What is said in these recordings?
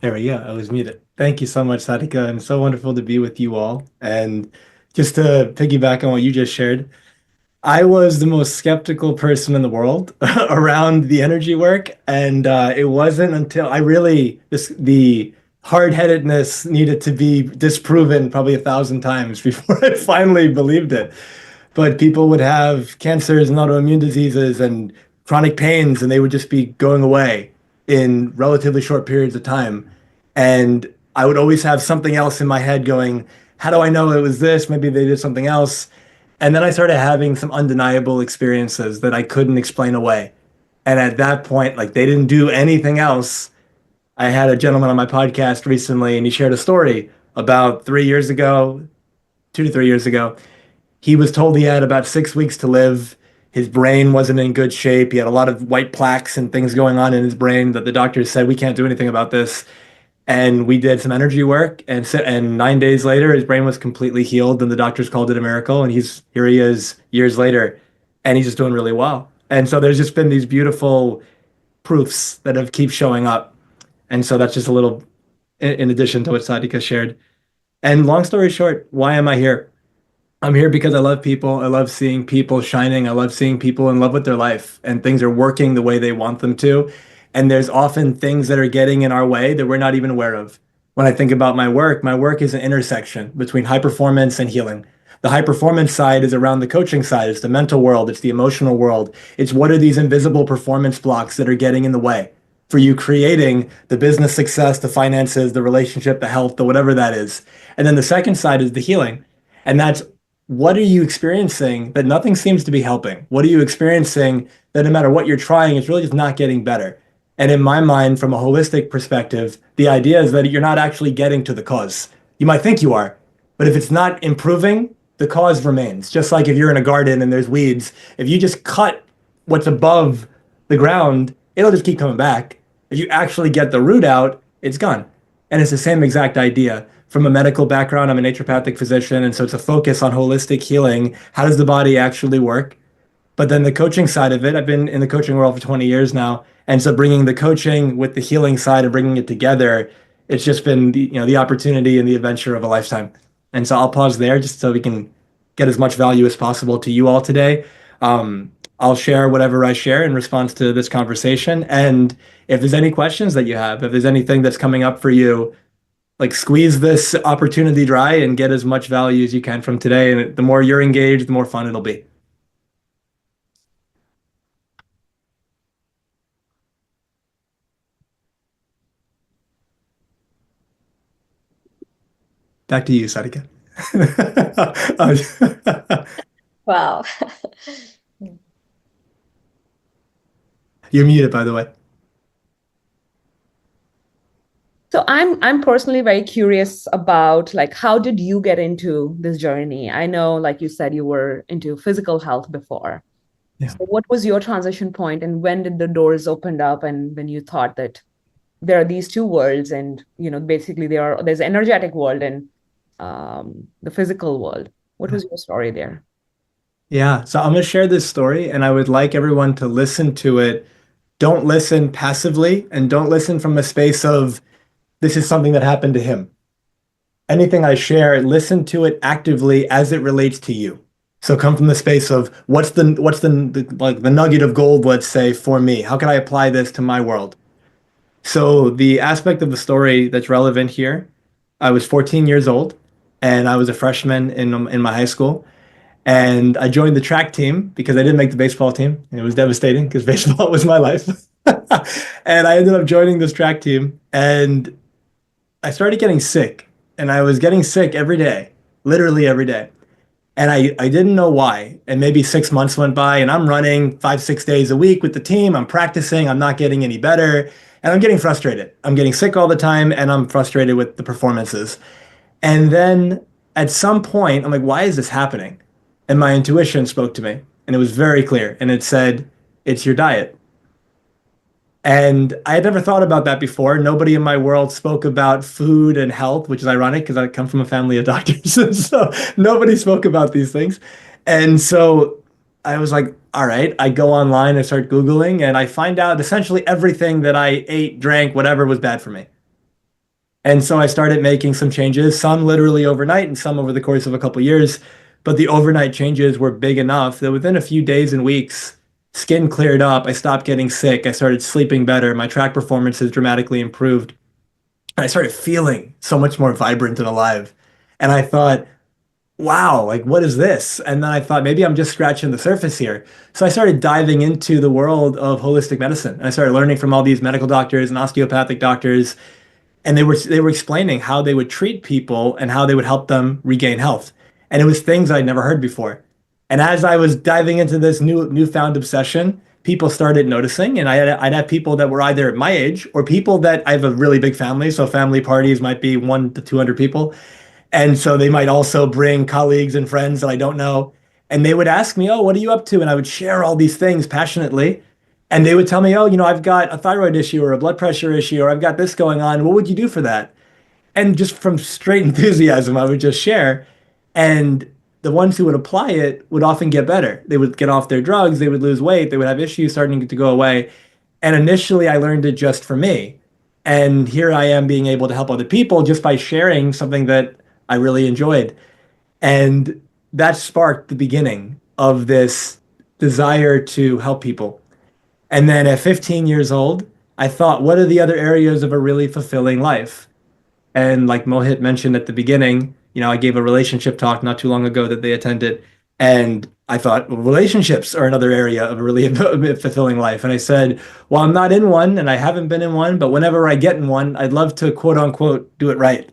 There we go. I was muted. Thank you so much, Sadika, and so wonderful to be with you all. And just to piggyback on what you just shared, I was the most skeptical person in the world around the energy work, and it wasn't until the hard-headedness needed to be disproven probably 1,000 times before I finally believed it. But people would have cancers and autoimmune diseases and chronic pains, and they would just be going away in relatively short periods of time. And I would always have something else in my head going, how do I know it was this? Maybe they did something else. And then I started having some undeniable experiences that I couldn't explain away. And at that point, like they didn't do anything else. I had a gentleman on my podcast recently, and he shared a story about 3 years ago, 2 to 3 years ago. He was told he had about 6 weeks to live. His brain wasn't in good shape. He had a lot of white plaques and things going on in his brain that the doctors said, we can't do anything about this. And we did some energy work, and 9 days later, his brain was completely healed, and the doctors called it a miracle. And here he is years later, and he's just doing really well. And so there's just been these beautiful proofs that have keep showing up. And so that's just a little in addition to what Sadika shared. And long story short, why am I here? I'm here because I love people. I love seeing people shining. I love seeing people in love with their life and things are working the way they want them to. And there's often things that are getting in our way that we're not even aware of. When I think about my work is an intersection between high performance and healing. The high performance side is around the coaching side. It's the mental world. It's the emotional world. It's what are these invisible performance blocks that are getting in the way for you creating the business success, the finances, the relationship, the health, the whatever that is. And then the second side is the healing. And that's what are you experiencing that nothing seems to be helping? What are you experiencing that no matter what you're trying, it's really just not getting better? And in my mind, from a holistic perspective, the idea is that you're not actually getting to the cause. You might think you are, but if it's not improving, the cause remains. Just like if you're in a garden and there's weeds, if you just cut what's above the ground, it'll just keep coming back. If you actually get the root out, it's gone. And it's the same exact idea. From a medical background, I'm a naturopathic physician, and so it's a focus on holistic healing. How does the body actually work? But then the coaching side of it, I've been in the coaching world for 20 years now, and so bringing the coaching with the healing side and bringing it together, it's just been the opportunity and the adventure of a lifetime. And so I'll pause there just so we can get as much value as possible to you all today. I'll share whatever I share in response to this conversation. And if there's any questions that you have, if there's anything that's coming up for you, like squeeze this opportunity dry and get as much value as you can from today. And the more you're engaged, the more fun it'll be. Back to you, Sadika. Wow. You're muted, by the way. So I'm personally very curious about like how did you get into this journey? I know, like you said, you were into physical health before. Yeah. So what was your transition point and when did the doors opened up and when you thought that there are these two worlds and basically there's energetic world and the physical world. What was your story there? Yeah. So I'm going to share this story and I would like everyone to listen to it. Don't listen passively and don't listen from a space of this is something that happened to him. Anything I share, listen to it actively as it relates to you. So come from the space of what's the nugget of gold, let's say, for me? How can I apply this to my world? So the aspect of the story that's relevant here, I was 14 years old and I was a freshman in my high school. And I joined the track team because I didn't make the baseball team. And it was devastating because baseball was my life. And I ended up joining this track team and I started getting sick. And I was getting sick every day, literally every day. And I didn't know why. And maybe 6 months went by and I'm running 5, 6 days a week with the team. I'm practicing. I'm not getting any better. And I'm getting frustrated. I'm getting sick all the time and I'm frustrated with the performances. And then at some point, I'm like, why is this happening? And my intuition spoke to me and it was very clear. And it said, it's your diet. And I had never thought about that before. Nobody in my world spoke about food and health, which is ironic because I come from a family of doctors. And so nobody spoke about these things. And so I was like, all right, I go online and start Googling and I find out essentially everything that I ate, drank, whatever was bad for me. And so I started making some changes, some literally overnight and some over the course of a couple of years. But the overnight changes were big enough that within a few days and weeks, skin cleared up. I stopped getting sick. I started sleeping better. My track performance has dramatically improved. And I started feeling so much more vibrant and alive. And I thought, wow, like what is this? And then I thought maybe I'm just scratching the surface here. So I started diving into the world of holistic medicine. And I started learning from all these medical doctors and osteopathic doctors, and they were explaining how they would treat people and how they would help them regain health. And it was things I'd never heard before. And as I was diving into this newfound obsession, people started noticing, and I'd have people that were either my age or people that I have a really big family. So family parties might be 1 to 200 people. And so they might also bring colleagues and friends that I don't know. And they would ask me, "Oh, what are you up to?" And I would share all these things passionately. And they would tell me, "Oh, I've got a thyroid issue or a blood pressure issue, or I've got this going on. What would you do for that?" And just from straight enthusiasm, I would just share. And the ones who would apply it would often get better. They would get off their drugs, they would lose weight, they would have issues starting to go away. And initially, I learned it just for me. And here I am being able to help other people just by sharing something that I really enjoyed. And that sparked the beginning of this desire to help people. And then at 15 years old, I thought, what are the other areas of a really fulfilling life? And like Mohit mentioned at the beginning, I gave a relationship talk not too long ago that they attended. And I thought, well, relationships are another area of a really fulfilling life. And I said, well, I'm not in one and I haven't been in one, but whenever I get in one, I'd love to quote unquote do it right.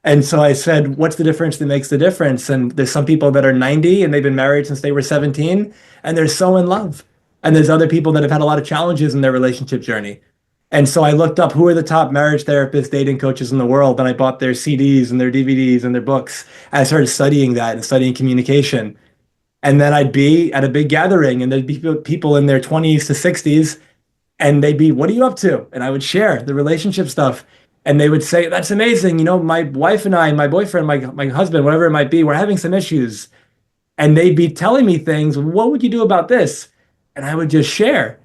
And so I said, what's the difference that makes the difference? And there's some people that are 90 and they've been married since they were 17 and they're so in love. And there's other people that have had a lot of challenges in their relationship journey. And so I looked up who are the top marriage therapists, dating coaches in the world, and I bought their CDs and their DVDs and their books. And I started studying that and studying communication. And then I'd be at a big gathering and there'd be people in their 20s to 60s and they'd be, what are you up to? And I would share the relationship stuff. And they would say, that's amazing. My wife and I, my boyfriend, my husband, whatever it might be, we're having some issues. And they'd be telling me things. What would you do about this? And I would just share.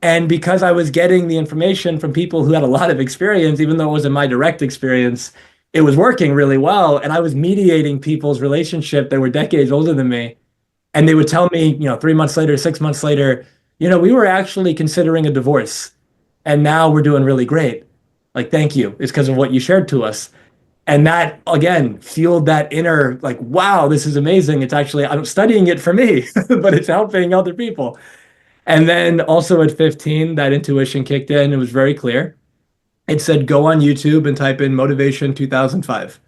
And because I was getting the information from people who had a lot of experience, even though it wasn't my direct experience, it was working really well. And I was mediating people's relationship that were decades older than me. And they would tell me, 3 months later, 6 months later, we were actually considering a divorce. And now we're doing really great. Like, thank you. It's because of what you shared to us. And that, again, fueled that inner, like, wow, this is amazing. It's actually, I'm studying it for me, but it's helping other people. And then also at 15, that intuition kicked in. It was very clear. It said, go on YouTube and type in motivation 2005.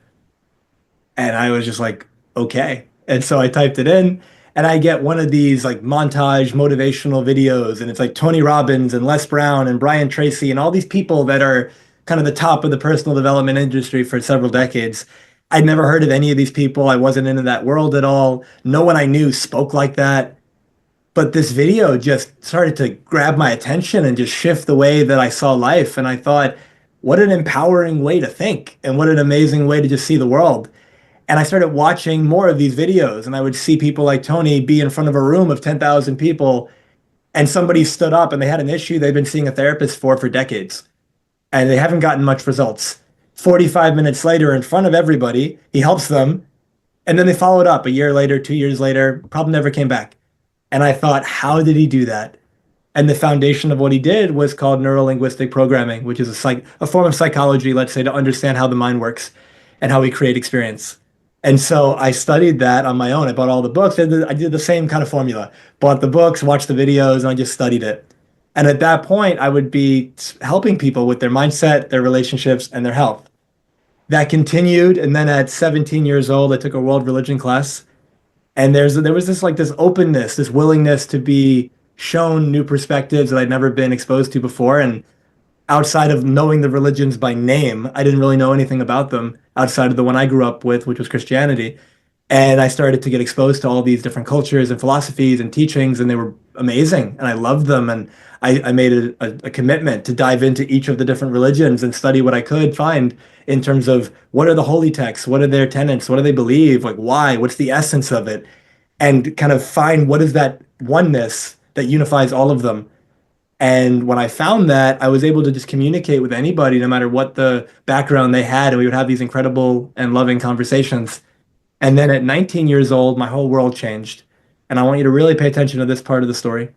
And I was just like, okay. And so I typed it in and I get one of these like montage motivational videos. And it's like Tony Robbins and Les Brown and Brian Tracy and all these people that are kind of the top of the personal development industry for several decades. I'd never heard of any of these people. I wasn't into that world at all. No one I knew spoke like that. But this video just started to grab my attention and just shift the way that I saw life. And I thought, what an empowering way to think and what an amazing way to just see the world. And I started watching more of these videos, and I would see people like Tony be in front of a room of 10,000 people, and somebody stood up and they had an issue they've been seeing a therapist for decades, and they haven't gotten much results. 45 minutes later, in front of everybody, he helps them, and then they followed up a year later, 2 years later, problem never came back. And I thought, how did he do that? And the foundation of what he did was called neuro-linguistic programming, which is a form of psychology, let's say, to understand how the mind works and how we create experience. And so I studied that on my own. I bought all the books. I did the same kind of formula. Bought the books, watched the videos, and I just studied it. And at that point, I would be helping people with their mindset, their relationships, and their health. That continued. And then at 17 years old, I took a world religion class. And there was this openness, this willingness to be shown new perspectives that I'd never been exposed to before. And outside of knowing the religions by name, I didn't really know anything about them outside of the one I grew up with, which was Christianity. And I started to get exposed to all these different cultures and philosophies and teachings, and they were amazing. And I loved them. And I made a commitment to dive into each of the different religions and study what I could find in terms of what are the holy texts, what are their tenets, what do they believe, like why, what's the essence of it, and kind of find what is that oneness that unifies all of them. And when I found that, I was able to just communicate with anybody, no matter what the background they had, and we would have these incredible and loving conversations. And then at 19 years old, my whole world changed. And I want you to really pay attention to this part of the story.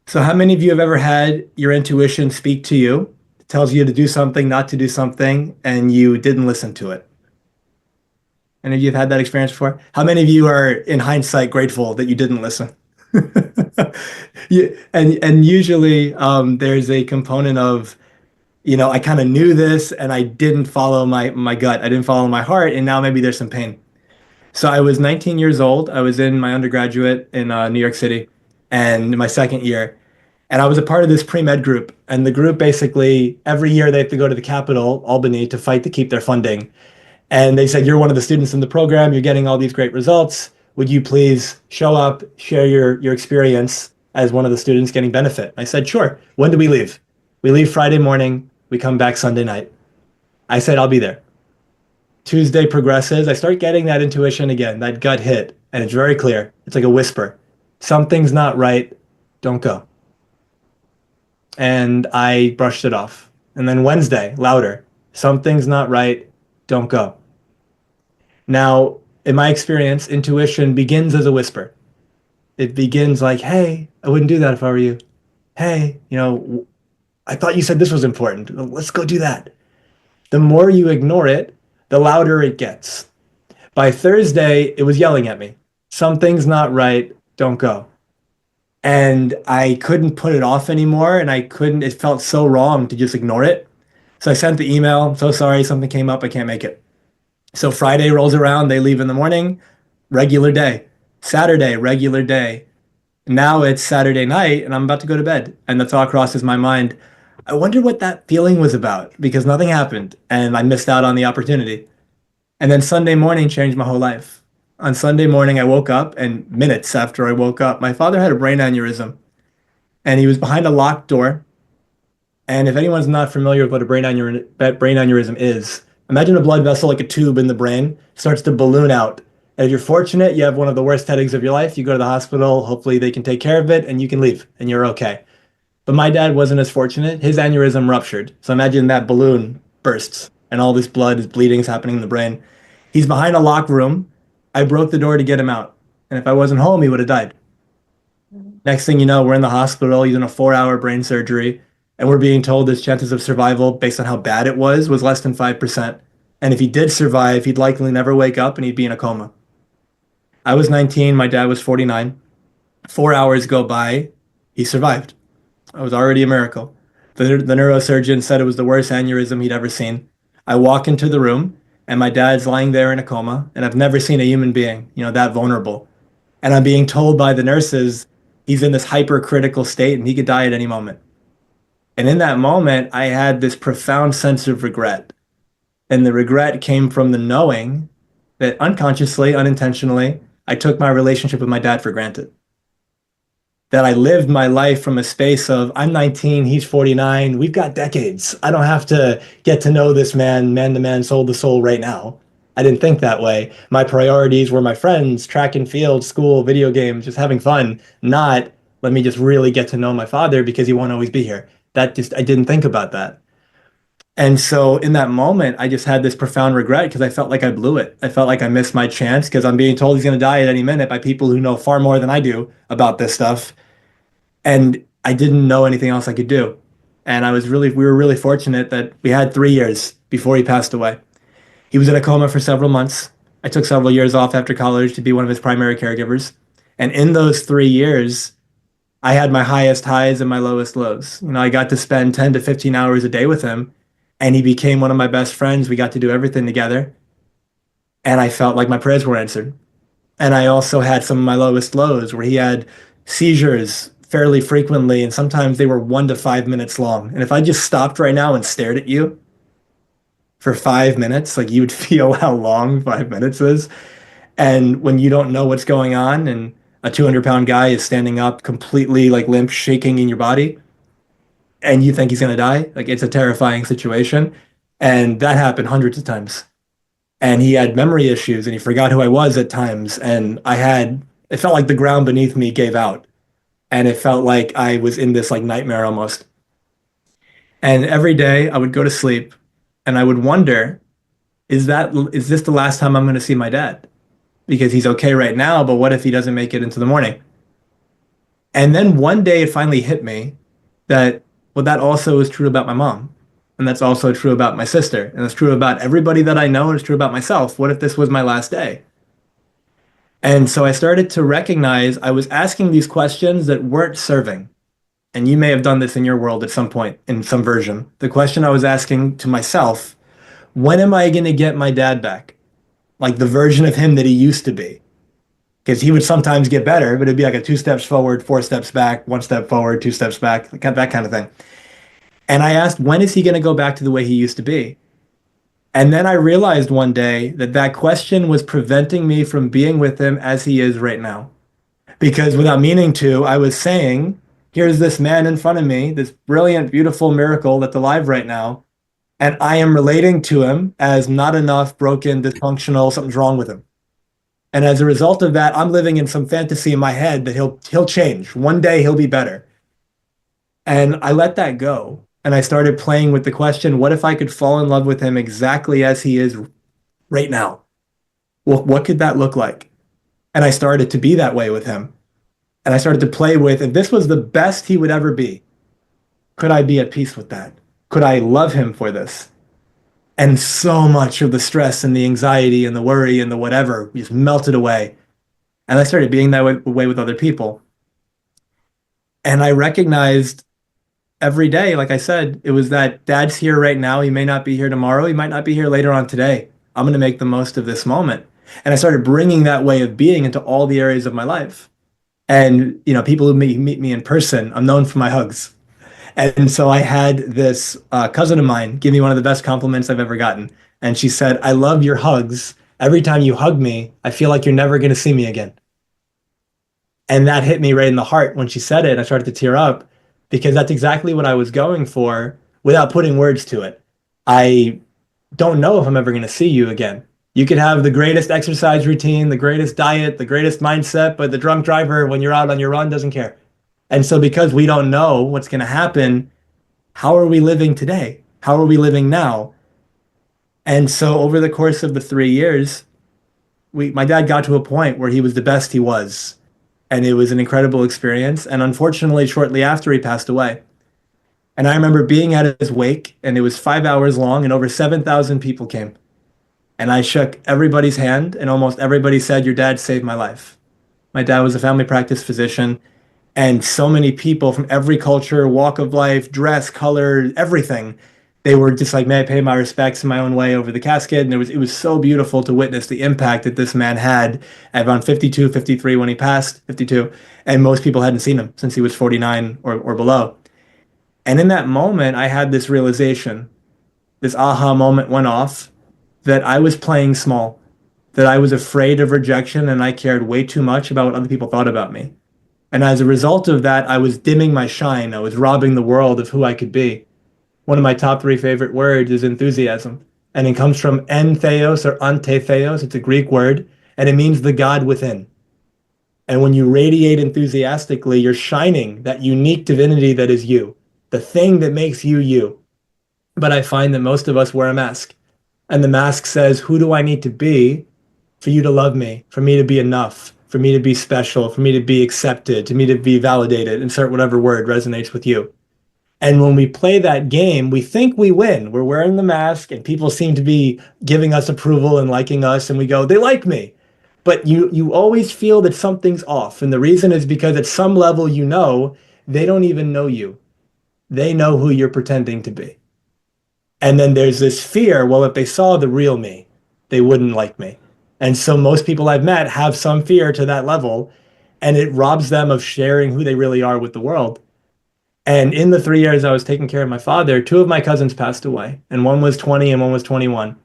So, how many of you have ever had your intuition speak to you? It tells you to do something, not to do something, and you didn't listen to it? Any of you have had that experience before? How many of you are, in hindsight, grateful that you didn't listen? And usually there's a component of, I kind of knew this and I didn't follow my gut. I didn't follow my heart, and now maybe there's some pain. So I was 19 years old. I was in my undergraduate in New York City and in my second year. And I was a part of this pre-med group. And the group basically, every year they have to go to the capital, Albany, to fight to keep their funding. And they said, you're one of the students in the program. You're getting all these great results. Would you please show up, share your experience as one of the students getting benefit? I said, sure. When do we leave? We leave Friday morning. We come back Sunday night. I said, I'll be there. Tuesday progresses. I start getting that intuition again, that gut hit. And it's very clear. It's like a whisper. Something's not right. Don't go. And I brushed it off. And then Wednesday, louder. Something's not right. Don't go. Now, in my experience, intuition begins as a whisper. It begins like, hey, I wouldn't do that if I were you. Hey, I thought you said this was important. Let's go do that. The more you ignore it, the louder it gets. By Thursday, it was yelling at me. Something's not right. Don't go. And I couldn't put it off anymore. And it felt so wrong to just ignore it. So I sent the email. I'm so sorry. Something came up. I can't make it. So Friday rolls around. They leave in the morning. Regular day. Saturday, regular day. Now it's Saturday night and I'm about to go to bed. And the thought crosses my mind. I wonder what that feeling was about because nothing happened and I missed out on the opportunity. And then Sunday morning changed my whole life. On Sunday morning, I woke up, and minutes after I woke up, my father had a brain aneurysm, and he was behind a locked door. And if anyone's not familiar with what a brain aneurysm is, imagine a blood vessel like a tube in the brain starts to balloon out. And if you're fortunate, you have one of the worst headaches of your life, you go to the hospital, hopefully they can take care of it, and you can leave, and you're okay. But my dad wasn't as fortunate. His aneurysm ruptured. So imagine that balloon bursts, and all this blood is bleeding is happening in the brain. He's behind a locked room. I broke the door to get him out. And if I wasn't home, he would have died. Next thing you know, we're in the hospital. He's in a 4-hour brain surgery. And we're being told his chances of survival, based on how bad it was less than 5%. And if he did survive, he'd likely never wake up and he'd be in a coma. I was 19. My dad was 49. 4 hours go by. He survived. It was already a miracle. The neurosurgeon said it was the worst aneurysm he'd ever seen. I walk into the room and my dad's lying there in a coma, and I've never seen a human being, that vulnerable. And I'm being told by the nurses he's in this hypercritical state and he could die at any moment. And in that moment, I had this profound sense of regret. And the regret came from the knowing that unconsciously, unintentionally, I took my relationship with my dad for granted. That I lived my life from a space of, I'm 19, he's 49, we've got decades. I don't have to get to know this man to man, soul to soul right now. I didn't think that way. My priorities were my friends, track and field, school, video games, just having fun, not let me just really get to know my father because he won't always be here. I didn't think about that. And so in that moment, I just had this profound regret because I felt like I blew it. I felt like I missed my chance because I'm being told he's going to die at any minute by people who know far more than I do about this stuff. And I didn't know anything else I could do. And we were really fortunate that we had 3 years before he passed away. He was in a coma for several months. I took several years off after college to be one of his primary caregivers. And in those 3 years, I had my highest highs and my lowest lows. I got to spend 10 to 15 hours a day with him, and he became one of my best friends. We got to do everything together. And I felt like my prayers were answered. And I also had some of my lowest lows where he had seizures fairly frequently, and sometimes they were 1 to 5 minutes long. And if I just stopped right now and stared at you for 5 minutes, like you would feel how long 5 minutes is. And when you don't know what's going on, and a 200-pound guy is standing up completely like limp, shaking in your body, and you think he's going to die, like it's a terrifying situation. And that happened hundreds of times. And he had memory issues and he forgot who I was at times. And it felt like the ground beneath me gave out. and it felt like I was in this like nightmare almost. And every day I would go to sleep and I would wonder, is this the last time I'm going to see my dad? Because he's okay right now, but what if he doesn't make it into the morning? And then one day it finally hit me that, well, that also is true about my mom. And that's also true about my sister. And it's true about everybody that I know. And it's true about myself. What if this was my last day? And so I started to recognize I was asking these questions that weren't serving. And you may have done this in your world at some point in some version. The question I was asking to myself, when am I going to get my dad back? Like the version of him that he used to be. Because he would sometimes get better, but it'd be like a 2 steps forward, 4 steps back, 1 step forward, 2 steps back, that kind of thing. And I asked, when is he going to go back to the way he used to be? And then I realized one day that that question was preventing me from being with him as he is right now. Because without meaning to, I was saying, here's this man in front of me, this brilliant, beautiful miracle that's alive right now. And I am relating to him as not enough, broken, dysfunctional, something's wrong with him. And as a result of that, I'm living in some fantasy in my head that he'll change. One day he'll be better. And I let that go. And I started playing with the question, what if I could fall in love with him exactly as he is right now? Well, what could that look like? And I started to be that way with him. And I started to play with, if this was the best he would ever be, could I be at peace with that? Could I love him for this? And so much of the stress and the anxiety and the worry and the whatever just melted away. And I started being that way with other people. And I recognized every day, like I said, it was that dad's here right now. He may not be here tomorrow. He might not be here later on today. I'm going to make the most of this moment. And I started bringing that way of being into all the areas of my life. And, people who meet me in person, I'm known for my hugs. And so I had this cousin of mine give me one of the best compliments I've ever gotten. And she said, I love your hugs. Every time you hug me, I feel like you're never going to see me again. And that hit me right in the heart when she said it. I started to tear up because that's exactly what I was going for without putting words to it. I don't know if I'm ever going to see you again. You could have the greatest exercise routine, the greatest diet, the greatest mindset, but the drunk driver, when you're out on your run, doesn't care. And so, because we don't know what's going to happen, how are we living today? How are we living now? And so, over the course of the 3 years, my dad got to a point where he was the best he was. And it was an incredible experience. And unfortunately, shortly after, he passed away. And I remember being at his wake, and it was 5 hours long, and over 7,000 people came. And I shook everybody's hand, and almost everybody said, your dad saved my life. My dad was a family practice physician, and so many people from every culture, walk of life, dress, color, everything. They were just like, may I pay my respects in my own way over the casket? And it was so beautiful to witness the impact that this man had at around 52, 53 when he passed, 52. And most people hadn't seen him since he was 49 or below. And in that moment, I had this realization, this aha moment went off that I was playing small, that I was afraid of rejection and I cared way too much about what other people thought about me. And as a result of that, I was dimming my shine. I was robbing the world of who I could be. One of my top three favorite words is enthusiasm. And it comes from entheos or antetheos. It's a Greek word, and it means the God within. And when you radiate enthusiastically, you're shining that unique divinity that is you, the thing that makes you you. But I find that most of us wear a mask. And the mask says, who do I need to be for you to love me, for me to be enough, for me to be special, for me to be accepted, to me to be validated, insert whatever word resonates with you. And when we play that game, we think we win. We're wearing the mask and people seem to be giving us approval and liking us. And we go, they like me. But you always feel that something's off. And the reason is because at some level, they don't even know you. They know who you're pretending to be. And then there's this fear, well, if they saw the real me, they wouldn't like me. And so most people I've met have some fear to that level, and it robs them of sharing who they really are with the world. And in the 3 years I was taking care of my father, two of my cousins passed away, and one was 20 and one was 21.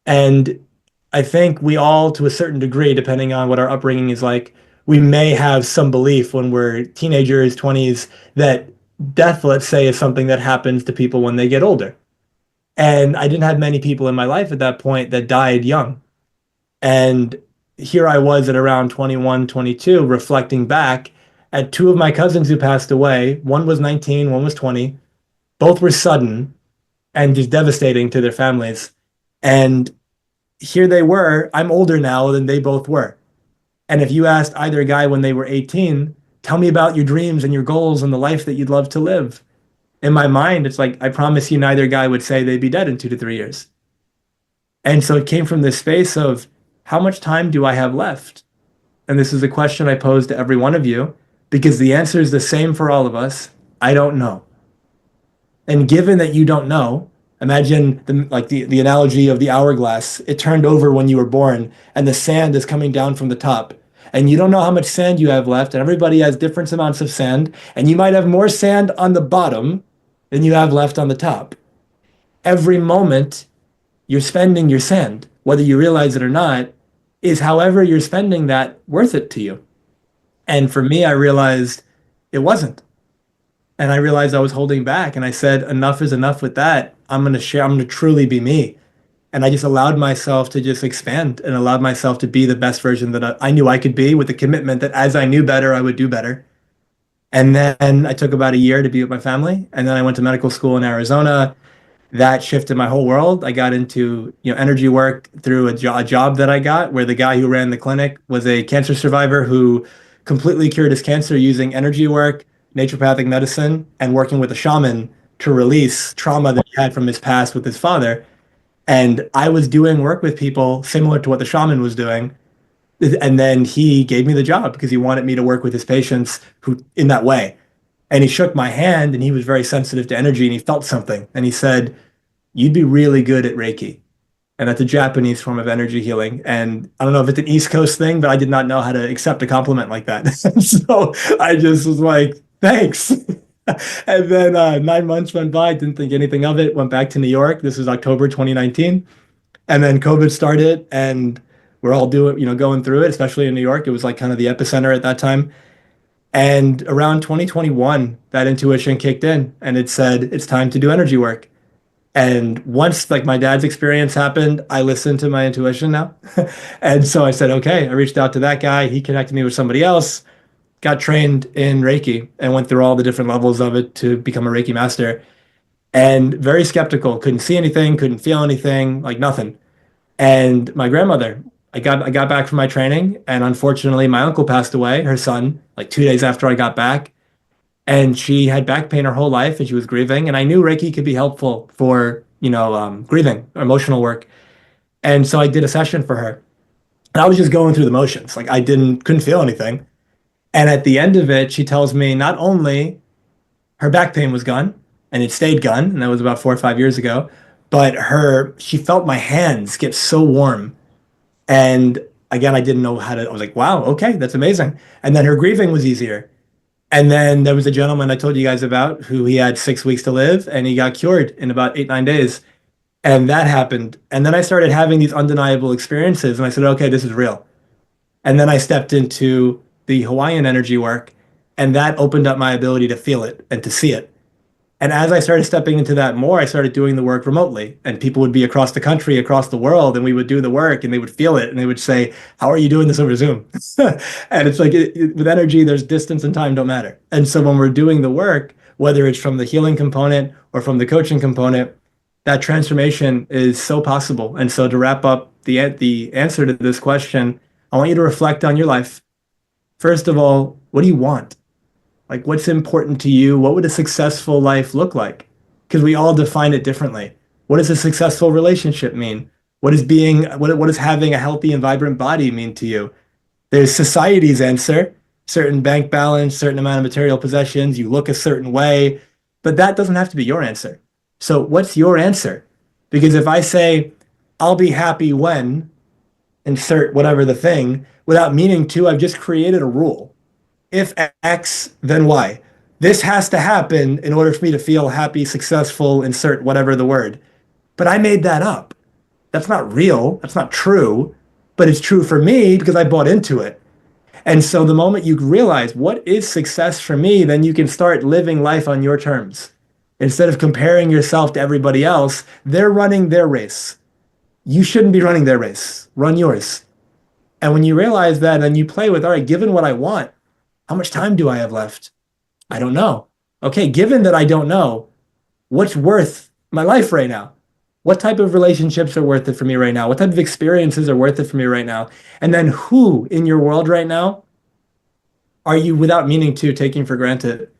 And I think we all, to a certain degree, depending on what our upbringing is like, we may have some belief when we're teenagers, 20s, that death, let's say, is something that happens to people when they get older. And I didn't have many people in my life at that point that died young. And here I was at around 21, 22, reflecting back. at two of my cousins who passed away. One was 19, one was 20. Both were sudden and just devastating to their families. And here they were. I'm older now than they both were. And if you asked either guy when they were 18, tell me about your dreams and your goals and the life that you'd love to live. In my mind, it's like, I promise you, neither guy would say they'd be dead in 2 to 3 years. And so it came from this space of how much time do I have left? And this is a question I pose to every one of you because the answer is the same for all of us. I don't know. And given that you don't know, imagine the analogy of the hourglass. It turned over when you were born, and the sand is coming down from the top. And you don't know how much sand you have left, and everybody has different amounts of sand, and you might have more sand on the bottom than you have left on the top. Every moment you're spending your sand, whether you realize it or not, is however you're spending that worth it to you. And for me, I realized it wasn't. And I realized I was holding back. And I said, enough is enough with that. I'm going to share, I'm going to truly be me. And I just allowed myself to just expand and allowed myself to be the best version that I knew I could be with the commitment that as I knew better, I would do better. And then I took about a year to be with my family. And then I went to medical school in Arizona. That shifted my whole world. I got into, energy work through a job that I got where the guy who ran the clinic was a cancer survivor who completely cured his cancer using energy work, naturopathic medicine, and working with a shaman to release trauma that he had from his past with his father. And I was doing work with people similar to what the shaman was doing. And then he gave me the job because he wanted me to work with his patients who in that way. And he shook my hand and he was very sensitive to energy and he felt something. And he said, you'd be really good at Reiki. And that's a Japanese form of energy healing. And I don't know if it's an East Coast thing, but I did not know how to accept a compliment like that. So I just was like, thanks. And then 9 months went by, didn't think anything of it, went back to New York. This is October 2019. And then COVID started and we're all doing, going through it, especially in New York. It was like kind of the epicenter at that time. And around 2021, that intuition kicked in and it said, it's time to do energy work. And once like my dad's experience happened, I listened to my intuition now. And so I said, okay, I reached out to that guy. He connected me with somebody else, got trained in Reiki and went through all the different levels of it to become a Reiki master. And very skeptical, couldn't see anything, couldn't feel anything, like nothing. And my grandmother, I got back from my training, and unfortunately, my uncle passed away, her son, like 2 days after I got back. And she had back pain her whole life, and she was grieving. And I knew Reiki could be helpful for, grieving, emotional work. And so I did a session for her. And I was just going through the motions, like couldn't feel anything. And at the end of it, she tells me not only her back pain was gone, and it stayed gone, and that was about 4 or 5 years ago, but she felt my hands get so warm. And again, I didn't know I was like, wow, okay, that's amazing. And then her grieving was easier. And then there was a gentleman I told you guys about who he had 6 weeks to live and he got cured in about 8, 9 days. And that happened. And then I started having these undeniable experiences and I said, okay, this is real. And then I stepped into the Hawaiian energy work and that opened up my ability to feel it and to see it. And as I started stepping into that more, I started doing the work remotely. And people would be across the country, across the world, and we would do the work and they would feel it and they would say, how are you doing this over Zoom? And it's like with energy, there's distance and time don't matter. And so when we're doing the work, whether it's from the healing component or from the coaching component, that transformation is so possible. And so to wrap up the answer to this question, I want you to reflect on your life. First of all, what do you want? Like, what's important to you? What would a successful life look like? Because we all define it differently. What does a successful relationship mean? What does having a healthy and vibrant body mean to you? There's society's answer, certain bank balance, certain amount of material possessions, you look a certain way, but that doesn't have to be your answer. So what's your answer? Because if I say, I'll be happy when, insert whatever the thing, without meaning to, I've just created a rule. If X, then Y. This has to happen in order for me to feel happy, successful, insert whatever the word. But I made that up. That's not real. That's not true. But it's true for me because I bought into it. And so the moment you realize what is success for me, then you can start living life on your terms. Instead of comparing yourself to everybody else, they're running their race. You shouldn't be running their race. Run yours. And when you realize that, then you play with, all right, given what I want, How much time do I have left? I don't know. Okay, given that I don't know, what's worth my life right now? What type of relationships are worth it for me right now? What type of experiences are worth it for me right now? And then who in your world right now are you, without meaning to, taking for granted?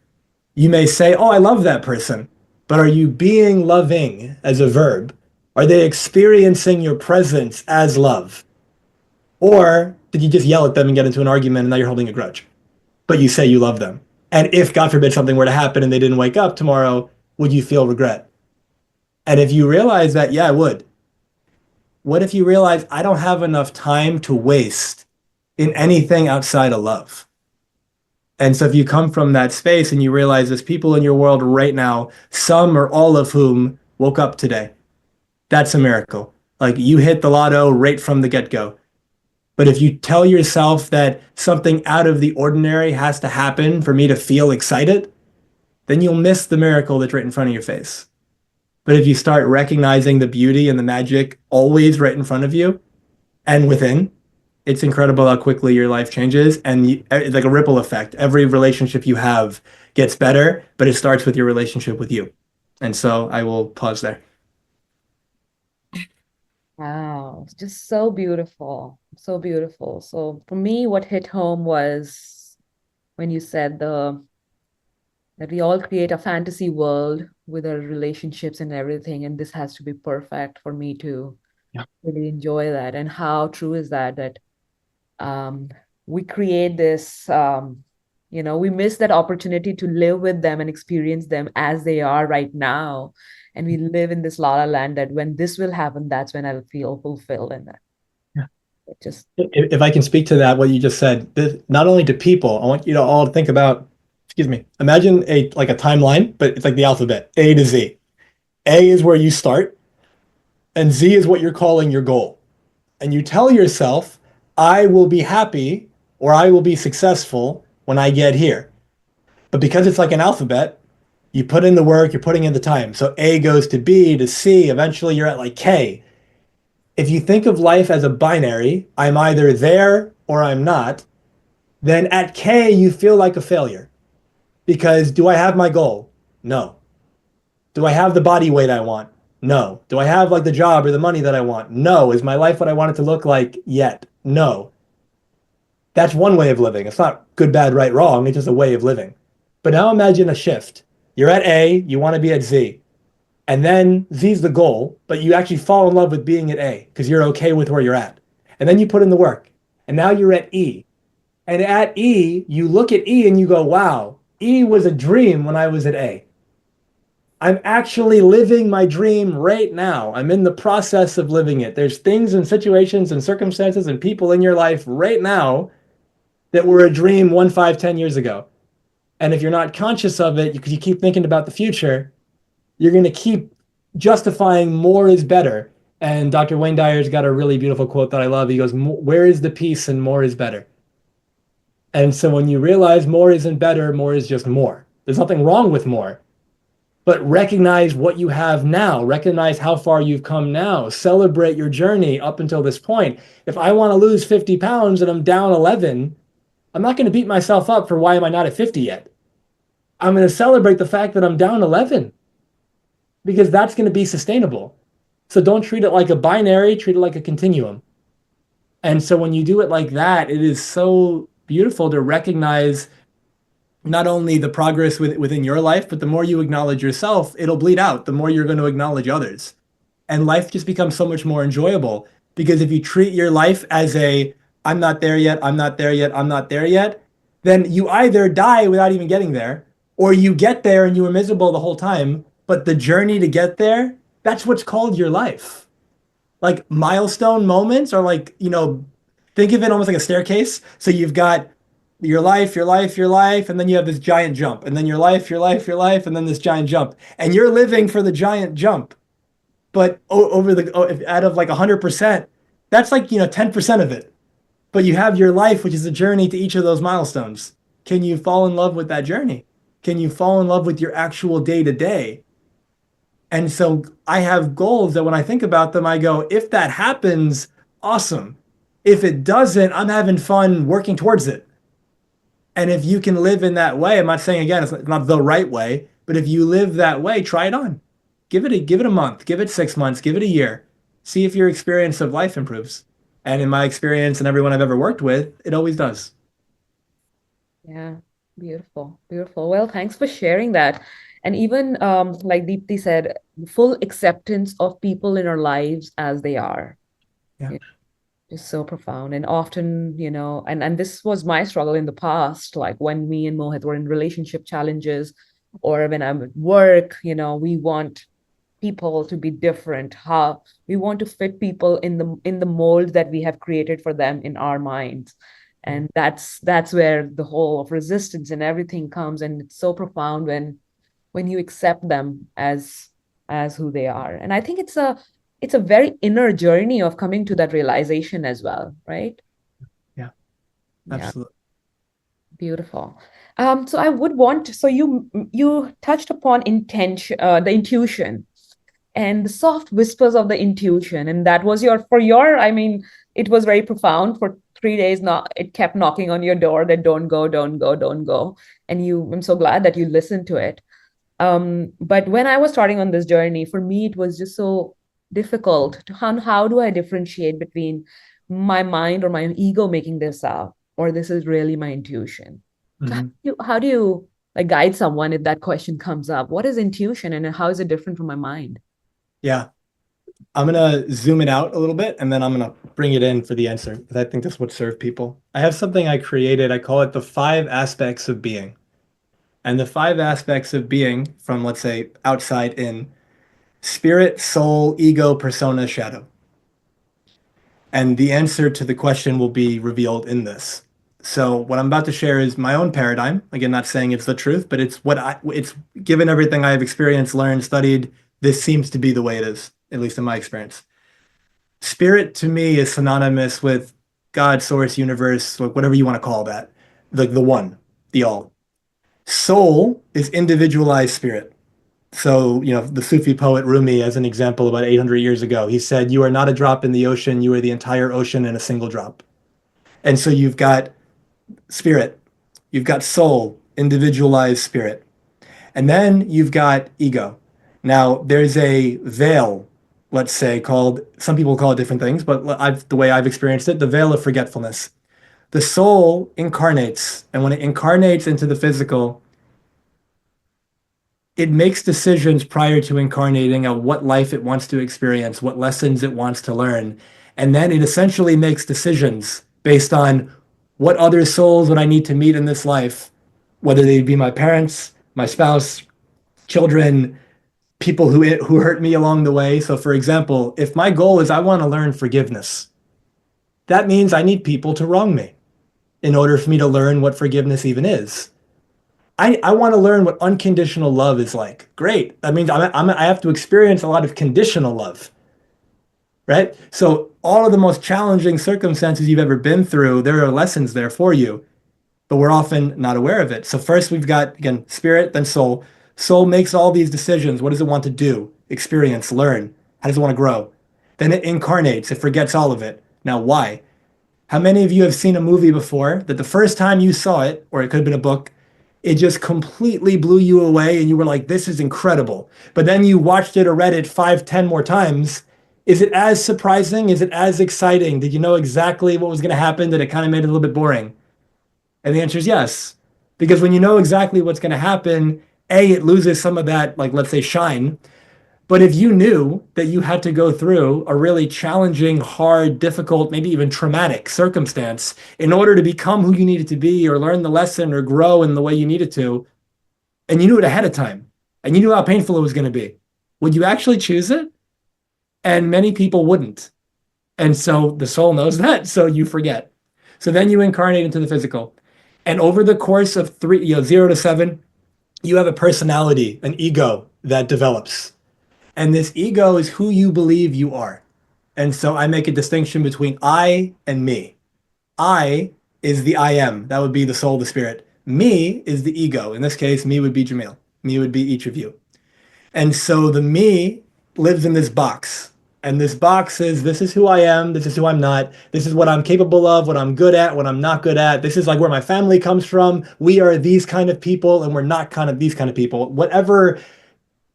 You may say, oh, I love that person, but are you being loving as a verb? Are they experiencing your presence as love? Or did you just yell at them and get into an argument and now you're holding a grudge? But you say you love them. And if, God forbid, something were to happen and they didn't wake up tomorrow, would you feel regret? And if you realize that, yeah, I would. What if you realize I don't have enough time to waste in anything outside of love? And so if you come from that space and you realize there's people in your world right now, some or all of whom woke up today, that's a miracle. Like you hit the lotto right from the get-go. But if you tell yourself that something out of the ordinary has to happen for me to feel excited, then you'll miss the miracle that's right in front of your face. But if you start recognizing the beauty and the magic always right in front of you and within, it's incredible how quickly your life changes. And it's like a ripple effect. Every relationship you have gets better, but it starts with your relationship with you. And so I will pause there. Wow, it's just so beautiful, so beautiful. So for me, what hit home was when you said the that we all create a fantasy world with our relationships and everything, and this has to be perfect for me to Yeah. really enjoy that. And how true is that? That um, we create this, we miss that opportunity to live with them and experience them as they are right now. And we live in this la la land that when this will happen, that's when I'll feel fulfilled. And it just, If I can speak to that, what you just said, not only to people, I want you to all think about, excuse me, imagine a timeline, but it's like the alphabet, A to Z. A is where you start, and Z is what you're calling your goal. And you tell yourself, I will be happy or I will be successful when I get here. But because it's like an alphabet, you put in the work, you're putting in the time. So A goes to B to C, eventually you're at like K. If you think of life as a binary, I'm either there or I'm not, then at K you feel like a failure. Because do I have my goal? No. Do I have the body weight I want? No. Do I have like the job or the money that I want? No. Is my life what I want it to look like yet? No. That's one way of living. It's not good, bad, right, wrong. It's just a way of living. But now imagine a shift. You're at A, you want to be at Z. And then Z's the goal, but you actually fall in love with being at A because you're okay with where you're at. And then you put in the work. And now you're at E. And at E, you look at E and you go, wow, E was a dream when I was at A. I'm actually living my dream right now. I'm in the process of living it. There's things and situations and circumstances and people in your life right now that were a dream 1, 5, 10 years ago. And if you're not conscious of it, because you keep thinking about the future, you're going to keep justifying more is better. And Dr. Wayne Dyer's got a really beautiful quote that I love. He goes, where is the peace and more is better? And so when you realize more isn't better, more is just more. There's nothing wrong with more, but recognize what you have now. Recognize how far you've come now. Celebrate your journey up until this point. If I want to lose 50 pounds and I'm down 11, I'm not going to beat myself up for why am I not at 50 yet. I'm going to celebrate the fact that I'm down 11 because that's going to be sustainable. So don't treat it like a binary, treat it like a continuum. And so when you do it like that, it is so beautiful to recognize not only the progress within your life, but the more you acknowledge yourself, it'll bleed out. The more you're going to acknowledge others. And life just becomes so much more enjoyable because if you treat your life as a, I'm not there yet, I'm not there yet, I'm not there yet, then you either die without even getting there, or you get there and you were miserable the whole time. But the journey to get there, that's what's called your life. Like milestone moments are like, think of it almost like a staircase. So you've got your life, your life, your life, and then you have this giant jump, and then your life, your life, your life, and then this giant jump. And you're living for the giant jump. But over out of like 100%, that's like, 10% of it. But you have your life, which is a journey to each of those milestones. Can you fall in love with that journey? Can you fall in love with your actual day to day? And so I have goals that when I think about them, I go, if that happens, awesome. If it doesn't, I'm having fun working towards it. And if you can live in that way, I'm not saying again, it's not the right way, but if you live that way, try it on. Give it a month, give it 6 months, give it a year. See if your experience of life improves. And in my experience and everyone I've ever worked with, it always does. Yeah, beautiful, beautiful. Well, thanks for sharing that. And even like Deepti said, full acceptance of people in our lives as they are. Yeah. Yeah, just so profound. And often, and this was my struggle in the past, like when me and Mohit were in relationship challenges, or when I'm at work, we want people to be different, how we want to fit people in the mold that we have created for them in our minds. Yeah. And that's where the whole of resistance and everything comes. And it's so profound when you accept them as who they are. And I think it's a very inner journey of coming to that realization as well, right? Yeah. Yeah, Absolutely. beautiful. So I would want, so you touched upon intention, the intuition and the soft whispers of the intuition. And that was I mean, it was very profound. For 3 days now it kept knocking on your door that don't go, don't go, don't go. And I'm so glad that you listened to it. But when I was starting on this journey, for me it was just so difficult to how do I differentiate between my mind or my ego making this up, or this is really my intuition. So Mhm. how do you like guide someone if that question comes up? What is intuition and how is it different from my mind? Yeah. I'm gonna zoom it out a little bit and then I'm gonna bring it in for the answer because I think this would serve people. I have something I created. I call it the five aspects of being. And the five aspects of being from, let's say, outside in spirit, soul, ego, persona, shadow. And the answer to the question will be revealed in this. So what I'm about to share is my own paradigm. Again, not saying it's the truth, but it's given everything I've experienced, learned, studied, this seems to be the way it is, at least in my experience. Spirit to me is synonymous with God, source, universe, like whatever you want to call that, the one, the all. Soul is individualized spirit. So, the Sufi poet Rumi, as an example, about 800 years ago, he said, "You are not a drop in the ocean, you are the entire ocean in a single drop." And so you've got spirit, you've got soul, individualized spirit, and then you've got ego. Now, there's a veil, let's say, called, some people call it different things, but the way I've experienced it, the veil of forgetfulness. The soul incarnates, and when it incarnates into the physical, it makes decisions prior to incarnating of what life it wants to experience, what lessons it wants to learn. And then it essentially makes decisions based on what other souls would I need to meet in this life, whether they be my parents, my spouse, children, people who hurt me along the way. So for example, if my goal is I want to learn forgiveness, that means I need people to wrong me in order for me to learn what forgiveness even is. I want to learn what unconditional love is like. Great. That means I have to experience a lot of conditional love, right? So all of the most challenging circumstances you've ever been through, there are lessons there for you, but we're often not aware of it. So first we've got, again, spirit, then soul. Soul makes all these decisions. What does it want to do? Experience, learn. How does it want to grow? Then it incarnates. It forgets all of it. Now, why? How many of you have seen a movie before that the first time you saw it, or it could have been a book, it just completely blew you away and you were like, this is incredible. But then you watched it or read it 5, 10 more times. Is it as surprising? Is it as exciting? Did you know exactly what was going to happen? That it kind of made it a little bit boring? And the answer is yes. Because when you know exactly what's going to happen, A, it loses some of that, like, let's say, shine. But if you knew that you had to go through a really challenging, hard, difficult, maybe even traumatic circumstance in order to become who you needed to be or learn the lesson or grow in the way you needed to, and you knew it ahead of time, and you knew how painful it was going to be, would you actually choose it? And many people wouldn't. And so the soul knows that, so you forget. So then you incarnate into the physical. And over the course of 0 to 7, you have a personality, an ego that develops. And this ego is who you believe you are. And so I make a distinction between I and me. I is the I am. That would be the soul, the spirit. Me is the ego. In this case, me would be Jamil. Me would be each of you. And so the me lives in this box. And this box says, this is who I am, this is who I'm not, this is what I'm capable of, what I'm good at, what I'm not good at. This is like where my family comes from. We are these kind of people, and we're not kind of these kind of people. Whatever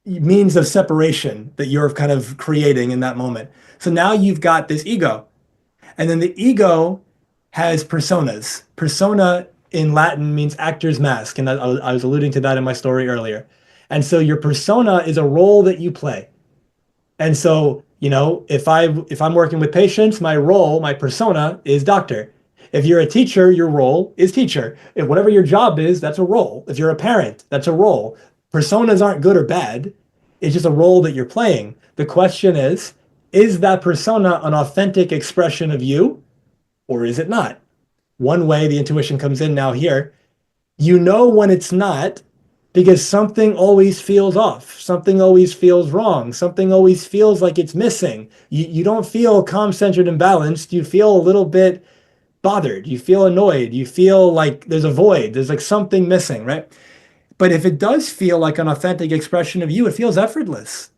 means of separation that you're kind of creating in that moment. So now you've got this ego. And then the ego has personas. Persona in Latin means actor's mask. And I was alluding to that in my story earlier. And so your persona is a role that you play. And so, if I'm working with patients, my role, my persona is doctor. If you're a teacher, your role is teacher. If whatever your job is, that's a role. If you're a parent, that's a role. Personas aren't good or bad. It's just a role that you're playing. The question is that persona an authentic expression of you or is it not? One way the intuition comes in now here, you know when it's not because something always feels off. Something always feels wrong. Something always feels like it's missing. You don't feel calm, centered, and balanced. You feel a little bit bothered. You feel annoyed. You feel like there's a void. There's like something missing, right? But if it does feel like an authentic expression of you, it feels effortless.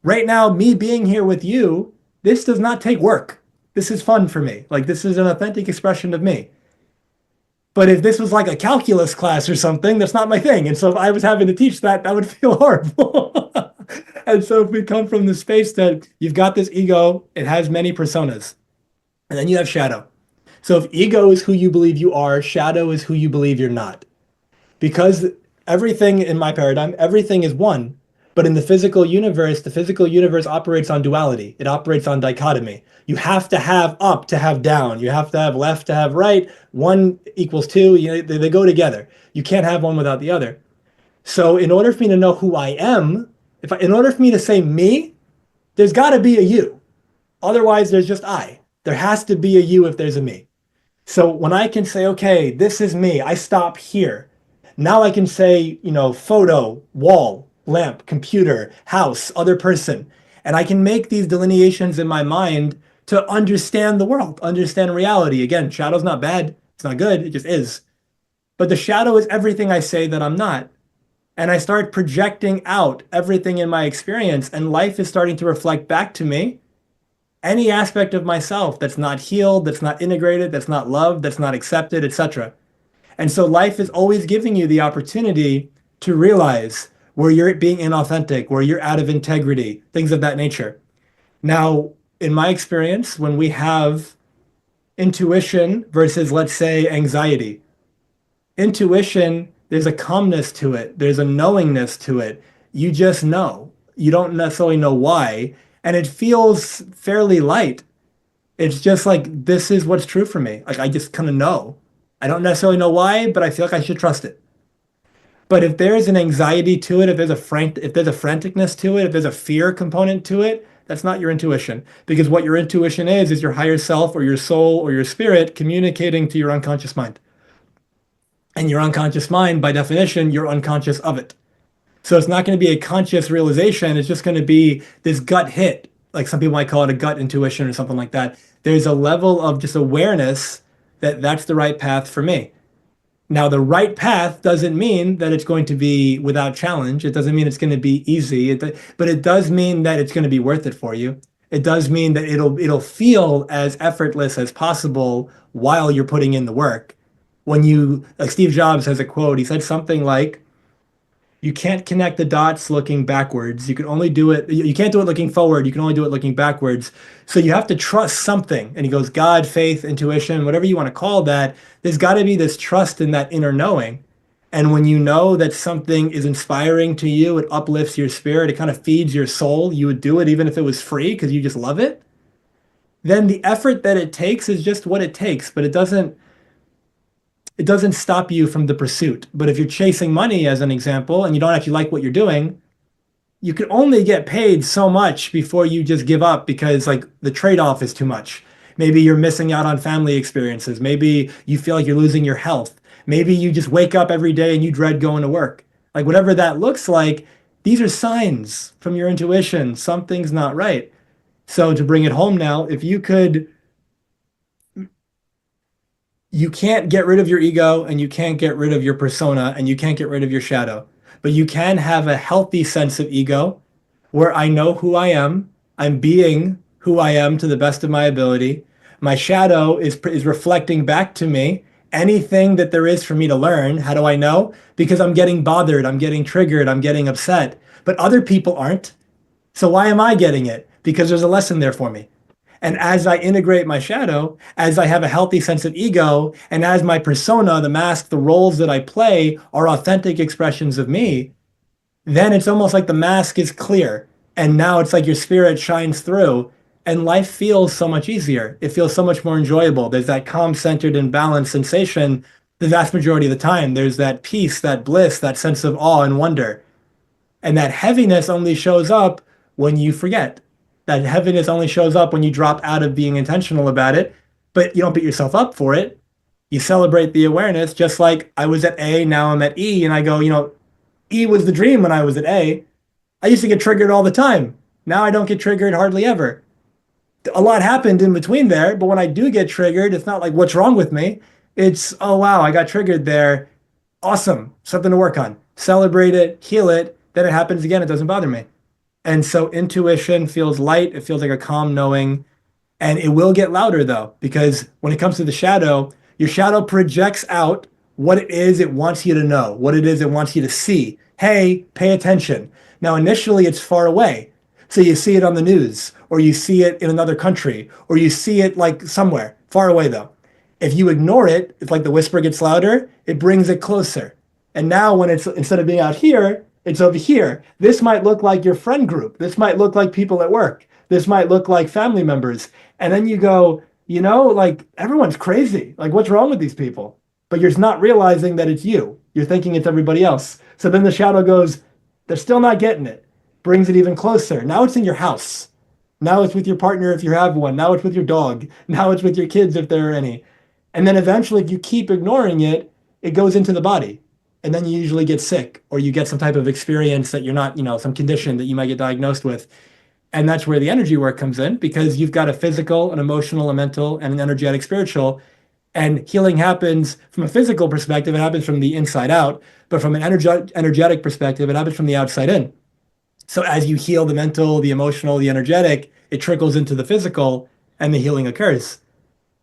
Right now, me being here with you, this does not take work. This is fun for me. Like, this is an authentic expression of me. But if this was like a calculus class or something, that's not my thing. And so if I was having to teach that, that would feel horrible. And so if we come from the space that you've got this ego, it has many personas, and then you have shadow. So if ego is who you believe you are, shadow is who you believe you're not. Because everything in my paradigm, everything is one. But in the physical universe operates on duality. It operates on dichotomy. You have to have up to have down. You have to have left to have right. One equals two. They go together. You can't have one without the other. So in order for me to know who I am, in order for me to say me, there's got to be a you. Otherwise, there's just I. There has to be a you if there's a me. So when I can say, okay, this is me, I stop here. Now I can say, photo, wall, lamp, computer, house, other person. And I can make these delineations in my mind to understand the world, understand reality. Again, shadow's not bad. It's not good. It just is. But the shadow is everything I say that I'm not. And I start projecting out everything in my experience, and life is starting to reflect back to me any aspect of myself that's not healed, that's not integrated, that's not loved, that's not accepted, etc. And so life is always giving you the opportunity to realize where you're being inauthentic, where you're out of integrity, things of that nature. Now, in my experience, when we have intuition versus, let's say, anxiety, intuition, there's a calmness to it, there's a knowingness to it. You just know. You don't necessarily know why. And it feels fairly light. It's just like, this is what's true for me. Like, I just kind of know. I don't necessarily know why, but I feel like I should trust it. But if there's an anxiety to it, if there's a franticness to it, if there's a fear component to it, that's not your intuition. Because what your intuition is your higher self or your soul or your spirit communicating to your unconscious mind. And your unconscious mind, by definition, you're unconscious of it. So it's not going to be a conscious realization. It's just going to be this gut hit. Like some people might call it a gut intuition or something like that. There's a level of just awareness that that's the right path for me. Now, the right path doesn't mean that it's going to be without challenge. It doesn't mean it's going to be easy, but it does mean that it's going to be worth it for you. It does mean that it'll feel as effortless as possible while you're putting in the work. Like Steve Jobs has a quote, he said something like, you can't connect the dots looking backwards. You can only do it, you can't do it looking forward. You can only do it looking backwards. So you have to trust something. And he goes, God, faith, intuition, whatever you want to call that, there's got to be this trust in that inner knowing. And when you know that something is inspiring to you, it uplifts your spirit, it kind of feeds your soul, you would do it even if it was free because you just love it. Then the effort that it takes is just what it takes, but it doesn't stop you from the pursuit. But if you're chasing money, as an example, and you don't actually like what you're doing, you can only get paid so much before you just give up because like the trade-off is too much. Maybe you're missing out on family experiences. Maybe you feel like you're losing your health. Maybe you just wake up every day and you dread going to work. Like whatever that looks like, these are signs from your intuition. Something's not right. So to bring it home now, if you can't get rid of your ego and you can't get rid of your persona and you can't get rid of your shadow, but you can have a healthy sense of ego where I know who I am. I'm being who I am to the best of my ability. My shadow is reflecting back to me anything that there is for me to learn. How do I know? Because I'm getting bothered, I'm getting triggered, I'm getting upset, but other people aren't. So why am I getting it? Because there's a lesson there for me. And as I integrate my shadow, as I have a healthy sense of ego, and as my persona, the mask, the roles that I play are authentic expressions of me, then it's almost like the mask is clear. And now it's like your spirit shines through, and life feels so much easier. It feels so much more enjoyable. There's that calm, centered, and balanced sensation the vast majority of the time. There's that peace, that bliss, that sense of awe and wonder. And that heaviness only shows up when you forget. That heaviness only shows up when you drop out of being intentional about it, but you don't beat yourself up for it. You celebrate the awareness, just like I was at A, now I'm at E, and I go, E was the dream when I was at A. I used to get triggered all the time. Now I don't get triggered hardly ever. A lot happened in between there, but when I do get triggered, it's not like, what's wrong with me? It's, oh, wow, I got triggered there. Awesome. Something to work on. Celebrate it, heal it. Then it happens again. It doesn't bother me. And so intuition feels light. It feels like a calm knowing. And it will get louder though, because when it comes to the shadow, your shadow projects out what it is it wants you to know, what it is it wants you to see. Hey, pay attention. Now, initially, it's far away. So you see it on the news, or you see it in another country, or you see it like somewhere far away though. If you ignore it, it's like the whisper gets louder, it brings it closer. And now, when it's instead of being out here, it's over here. This might look like your friend group. This might look like people at work. This might look like family members. And then you go, like everyone's crazy. Like, what's wrong with these people? But you're not realizing that it's you. You're thinking it's everybody else. So then the shadow goes, they're still not getting it. Brings it even closer. Now it's in your house. Now it's with your partner if you have one. Now it's with your dog. Now it's with your kids if there are any. And then eventually, if you keep ignoring it, it goes into the body. And then you usually get sick or you get some type of experience that you're not, some condition that you might get diagnosed with. And that's where the energy work comes in because you've got a physical, an emotional, a mental, and an energetic spiritual. And healing happens from a physical perspective, it happens from the inside out. But from an energetic perspective, it happens from the outside in. So as you heal the mental, the emotional, the energetic, it trickles into the physical and the healing occurs.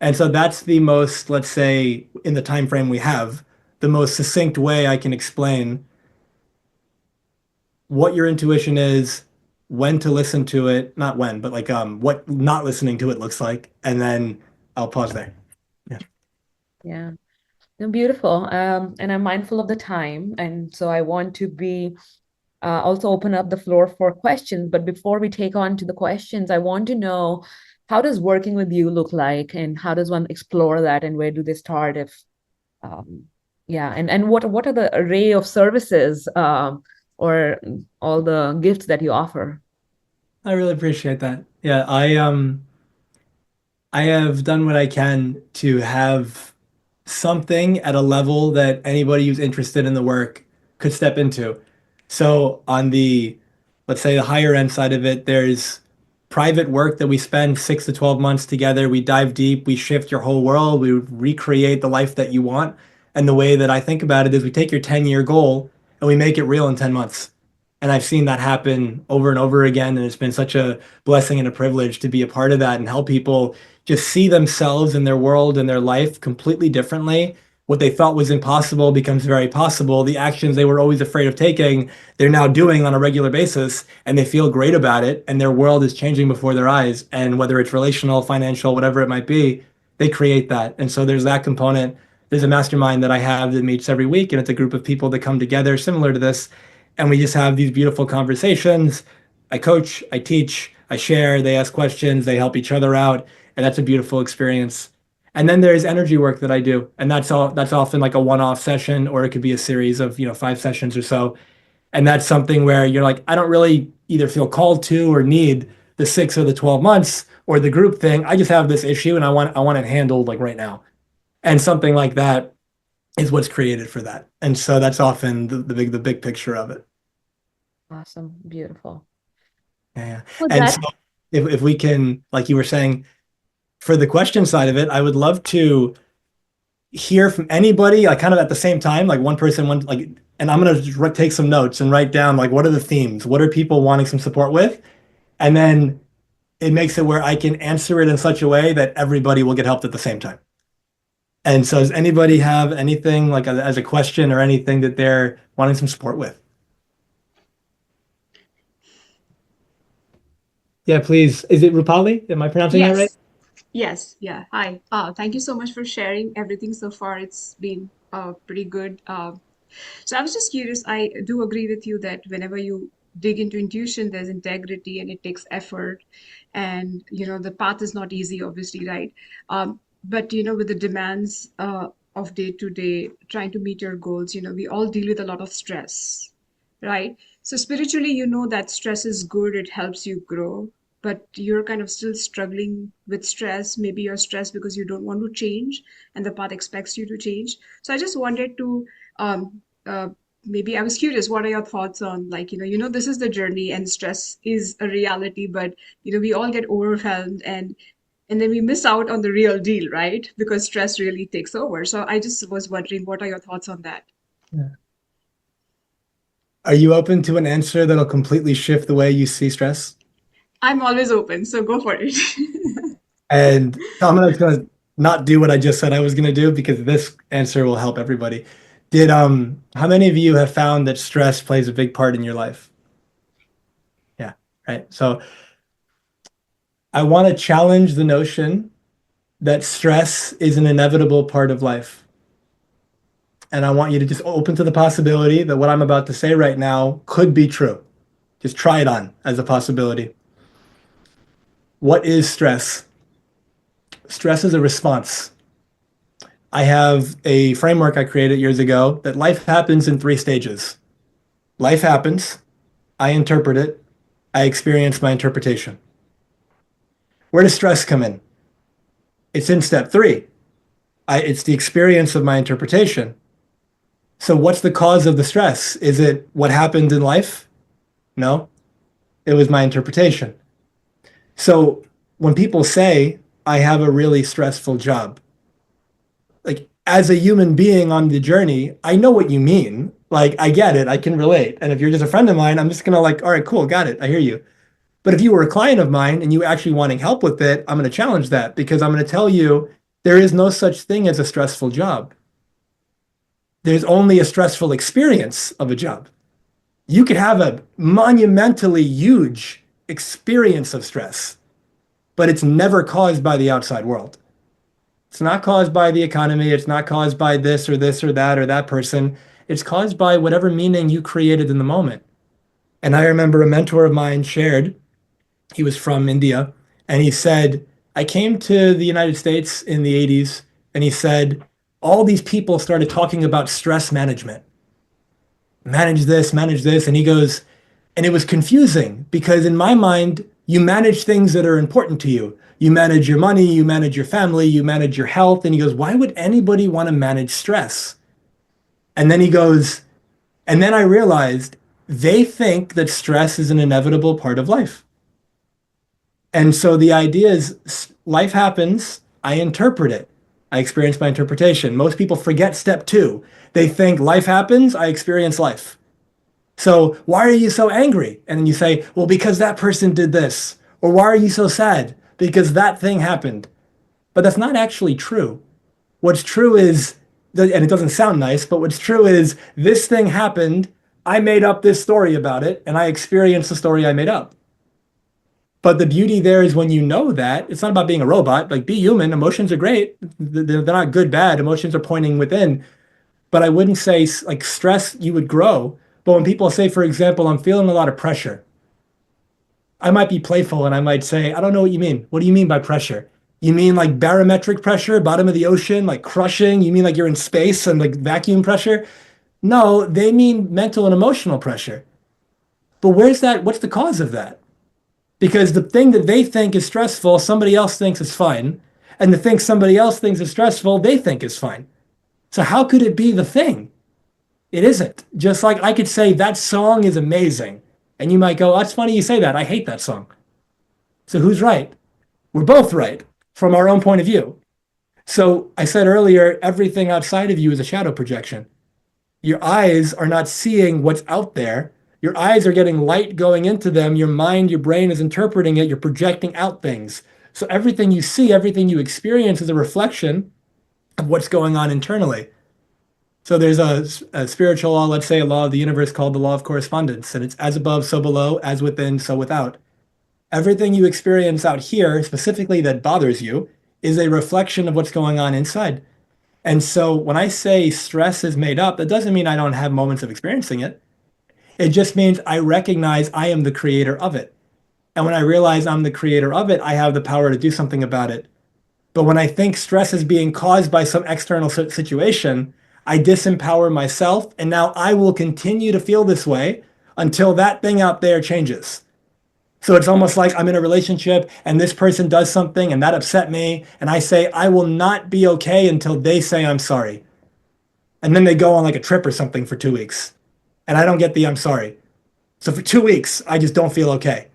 And so that's the most, let's say, in the time frame we have, the most succinct way I can explain what your intuition is, when to listen to it, not when, but like what not listening to it looks like, and then I'll pause there. Yeah. Yeah. No, beautiful. And I'm mindful of the time. And so I want to be also open up the floor for questions. But before we take on to the questions, I want to know how does working with you look like and how does one explore that and where do they start if yeah, and what are the array of services or all the gifts that you offer? I really appreciate that. Yeah, I have done what I can to have something at a level that anybody who's interested in the work could step into. So on the, let's say the higher end side of it, there's private work that we spend 6 to 12 months together. We dive deep, we shift your whole world, we recreate the life that you want. And the way that I think about it is we take your 10-year goal and we make it real in 10 months. And I've seen that happen over and over again. And it's been such a blessing and a privilege to be a part of that and help people just see themselves and their world and their life completely differently. What they thought was impossible becomes very possible. The actions they were always afraid of taking, they're now doing on a regular basis, and they feel great about it. And their world is changing before their eyes. And whether it's relational, financial, whatever it might be, they create that. And so there's that component. There's a mastermind that I have that meets every week, and it's a group of people that come together similar to this. And we just have these beautiful conversations. I coach, I teach, I share, they ask questions, they help each other out and that's a beautiful experience. And then there's energy work that I do, and that's often like a one-off session, or it could be a series of 5 sessions or so. And that's something where you're like, I don't really either feel called to or need the 6 or the 12 months or the group thing. I just have this issue, and I want it handled like right now. And something like that is what's created for that. And so that's often the big picture of it. Awesome. Beautiful. Yeah. Well, And so if we can, like you were saying, for the question side of it, I would love to hear from anybody, like kind of at the same time, like one person, one like, and I'm gonna just take some notes and write down like what are the themes, what are people wanting some support with, and then it makes it where I can answer it in such a way that everybody will get helped at the same time. And so, does anybody have anything like as a question or anything that they're wanting some support with? Yeah, please. Is it Rupali? Am I pronouncing that right? Yes, yes, yeah. Hi. Thank you so much for sharing everything so far. It's been pretty good. So I was just curious. I do agree with you that whenever you dig into intuition, there's integrity and it takes effort. And, the path is not easy, obviously, right? But, with the demands of day to day, trying to meet your goals, we all deal with a lot of stress, right? So spiritually, you know that stress is good, it helps you grow, but you're kind of still struggling with stress. Maybe you're stressed because you don't want to change and the path expects you to change. So I just wanted to uh, maybe I was curious, what are your thoughts on, like, this is the journey and stress is a reality, but we all get overwhelmed and then we miss out on the real deal, right? Because stress really takes over. So I just was wondering, what are your thoughts on that? Yeah. Are you open to an answer that'll completely shift the way you see stress? I'm always open, so go for it. And so I'm gonna not do what I just said I was gonna do because this answer will help everybody. Did how many of you have found that stress plays a big part in your life? Yeah, right. So I want to challenge the notion that stress is an inevitable part of life. And I want you to just open to the possibility that what I'm about to say right now could be true. Just try it on as a possibility. What is stress? Stress is a response. I have a framework I created years ago that life happens in three stages. Life happens, I interpret it, I experience my interpretation. Where does stress come in? It's in step three. It's the experience of my interpretation. So, what's the cause of the stress? Is it what happened in life? No, it was my interpretation. So, when people say, I have a really stressful job, like as a human being on the journey, I know what you mean. Like, I get it. I can relate. And if you're just a friend of mine, I'm just going to like, all right, cool, got it. I hear you. But if you were a client of mine and you actually wanting help with it, I'm going to challenge that because I'm going to tell you there is no such thing as a stressful job. There's only a stressful experience of a job. You could have a monumentally huge experience of stress, but it's never caused by the outside world. It's not caused by the economy. It's not caused by this or that or that person. It's caused by whatever meaning you created in the moment. And I remember a mentor of mine shared, he was from India, and he said, I came to the United States in the 80s, and he said, all these people started talking about stress management. Manage this. And he goes, and it was confusing because in my mind, you manage things that are important to you. You manage your money, you manage your family, you manage your health. And he goes, why would anybody want to manage stress? And then he goes, and then I realized they think that stress is an inevitable part of life. And so the idea is life happens, I interpret it. I experience my interpretation. Most people forget step two. They think life happens, I experience life. So why are you so angry? And then you say, well, because that person did this. Or why are you so sad? Because that thing happened. But that's not actually true. What's true is, and it doesn't sound nice, but what's true is this thing happened. I made up this story about it, and I experienced the story I made up. But the beauty there is when you know that, it's not about being a robot. Like, be human. Emotions are great. They're not good, bad. Emotions are pointing within. But I wouldn't say like stress, you would grow. But when people say, for example, I'm feeling a lot of pressure, I might be playful and I might say, I don't know what you mean. What do you mean by pressure? You mean like barometric pressure, bottom of the ocean, like crushing? You mean like you're in space and like vacuum pressure? No, they mean mental and emotional pressure. But where's that? What's the cause of that? Because the thing that they think is stressful, somebody else thinks is fine. And the thing somebody else thinks is stressful, they think is fine. So how could it be the thing? It isn't. Just like I could say that song is amazing. And you might go, that's funny you say that. I hate that song. So who's right? We're both right from our own point of view. So I said earlier, everything outside of you is a shadow projection. Your eyes are not seeing what's out there. Your eyes are getting light going into them. Your mind, your brain is interpreting it. You're projecting out things. So everything you see, everything you experience is a reflection of what's going on internally. So there's a spiritual law, let's say a law of the universe called the law of correspondence, and it's as above, so below, as within, so without. Everything you experience out here, specifically that bothers you, is a reflection of what's going on inside. And so when I say stress is made up, that doesn't mean I don't have moments of experiencing it. It just means I recognize I am the creator of it. And when I realize I'm the creator of it, I have the power to do something about it. But when I think stress is being caused by some external situation, I disempower myself. And now I will continue to feel this way until that thing out there changes. So it's almost like I'm in a relationship and this person does something and that upset me. And I say, I will not be okay until they say I'm sorry. And then they go on like a trip or something for 2 weeks. And I don't get the I'm sorry. So for 2 weeks, I just don't feel okay.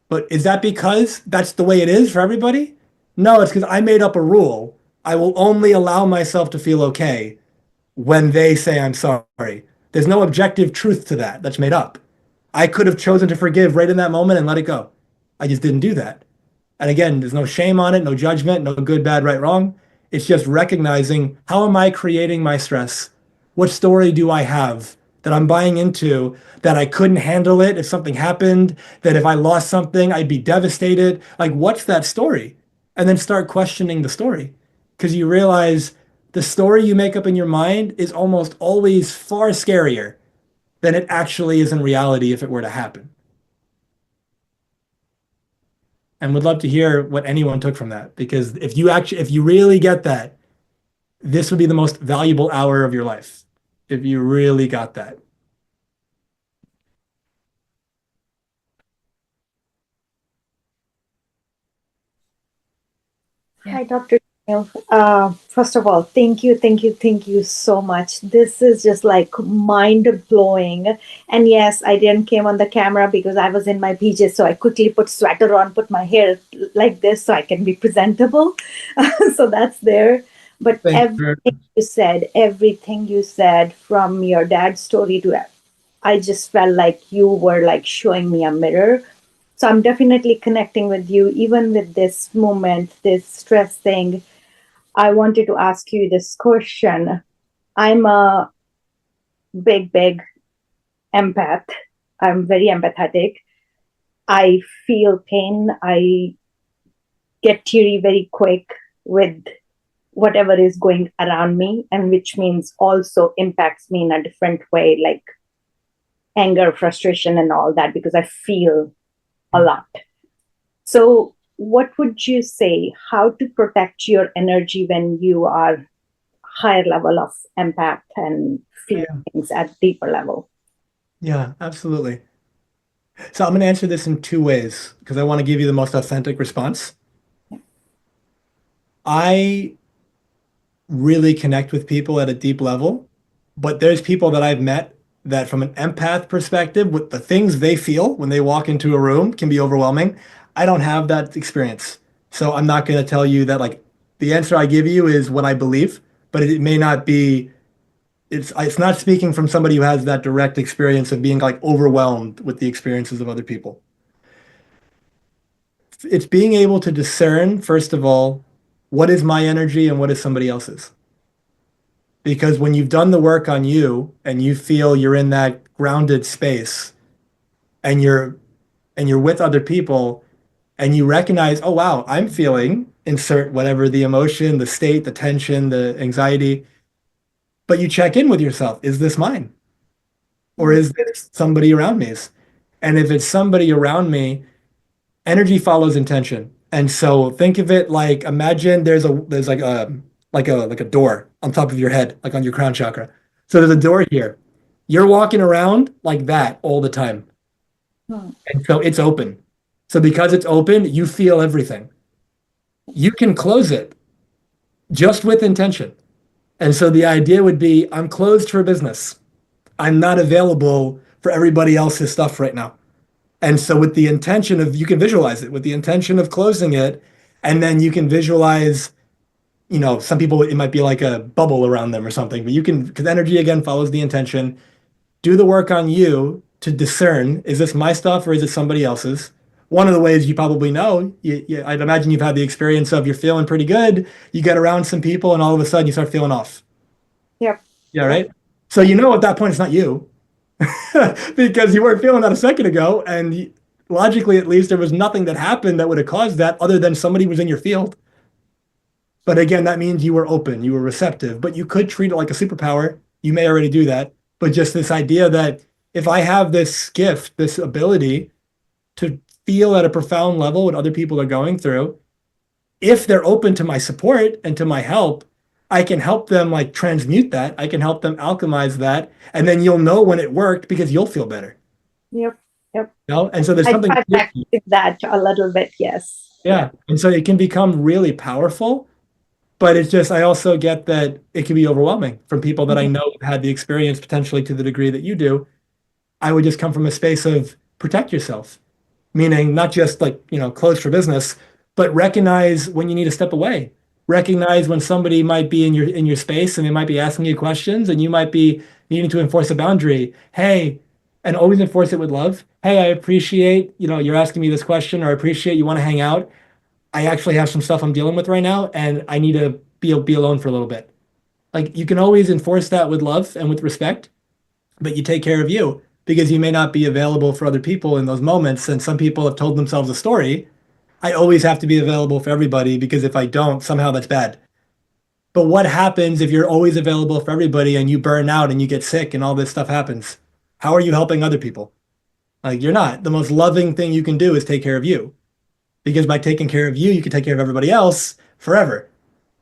But is that because that's the way it is for everybody? No, it's because I made up a rule. I will only allow myself to feel okay when they say I'm sorry. There's no objective truth to that. That's made up. I could have chosen to forgive right in that moment and let it go. I just didn't do that. And again, there's no shame on it, no judgment, no good, bad, right, wrong. It's just recognizing how am I creating my stress? What story do I have that I'm buying into that I couldn't handle it if something happened, that if I lost something, I'd be devastated? Like, what's that story? And then start questioning the story because you realize the story you make up in your mind is almost always far scarier than it actually is in reality if it were to happen. And would love to hear what anyone took from that because if you really get that, this would be the most valuable hour of your life if you really got that. Yeah. Hi, Dr. Jamil. First of all, thank you so much. This is just like mind blowing. And yes, I didn't came on the camera because I was in my PJs, so I quickly put sweater on, put my hair like this so I can be presentable. So that's there. But Thank you. everything you said from your dad's story to I just felt like you were like showing me a mirror. So I'm definitely connecting with you, even with this moment, this stress thing. I wanted to ask you this question. I'm a big empath. I'm very empathetic. I feel pain. I get teary very quick with whatever is going around me, and which means also impacts me in a different way, like anger, frustration, and all that, because I feel a lot. So, what would you say? How to protect your energy when you are higher level of empath and feel things at deeper level? Yeah, absolutely. So I'm going to answer this in two ways because I want to give you the most authentic response. I really connect with people at a deep level, but there's people that I've met that from an empath perspective, with the things they feel when they walk into a room can be overwhelming. I don't have that experience. So I'm not going to tell you that like the answer I give you is what I believe, but it may not be it's not speaking from somebody who has that direct experience of being like overwhelmed with the experiences of other people. It's being able to discern, first of all, what is my energy and what is somebody else's. Because when you've done the work on you and you feel you're in that grounded space and you're with other people and you recognize, oh wow, I'm feeling insert whatever the emotion, the state, the tension, the anxiety, but you check in with yourself, is this mine? Or is this somebody around me's? And if it's somebody around me, energy follows intention. And so think of it like imagine there's like a door on top of your head, like on your crown chakra. So there's a door here. You're walking around like that all the time. Hmm. And so it's open. So because it's open, you feel everything. You can close it just with intention. And so the idea would be I'm closed for business. I'm not available for everybody else's stuff right now. And so with the intention of, you can visualize it with the intention of closing it, and then you can visualize, some people, it might be like a bubble around them or something, but you can, because energy again follows the intention, do the work on you to discern, is this my stuff or is it somebody else's? One of the ways you probably know, I'd imagine you've had the experience of you're feeling pretty good, you get around some people, and all of a sudden you start feeling off. Yep. Yeah, right? So you know at that point it's not you because you weren't feeling that a second ago, and logically at least there was nothing that happened that would have caused that other than somebody was in your field. But again, that means you were open, you were receptive, but you could treat it like a superpower. You may already do that, but just this idea that if I have this gift, this ability to feel at a profound level what other people are going through, if they're open to my support and to my help, I can help them like transmute that. I can help them alchemize that. And then you'll know when it worked because you'll feel better. Yep. Yep. You know? And so there's I something. try practicing that a little bit. Yes. Yeah. And so it can become really powerful. But it's just, I also get that it can be overwhelming from people that I Mhm. know have had the experience potentially to the degree that you do. I would just come from a space of protect yourself, meaning not just like, close for business, but recognize when you need to step away. Recognize when somebody might be in your space and they might be asking you questions and you might be needing to enforce a boundary. Hey, and always enforce it with love. Hey, I appreciate, you're asking me this question, or I appreciate you want to hang out. I actually have some stuff I'm dealing with right now and I need to be alone for a little bit. Like you can always enforce that with love and with respect, but you take care of you because you may not be available for other people in those moments. And some people have told themselves a story. I always have to be available for everybody because if I don't, somehow that's bad. But what happens if you're always available for everybody and you burn out and you get sick and all this stuff happens? How are you helping other people? Like you're not. The most loving thing you can do is take care of you because by taking care of you, you can take care of everybody else forever.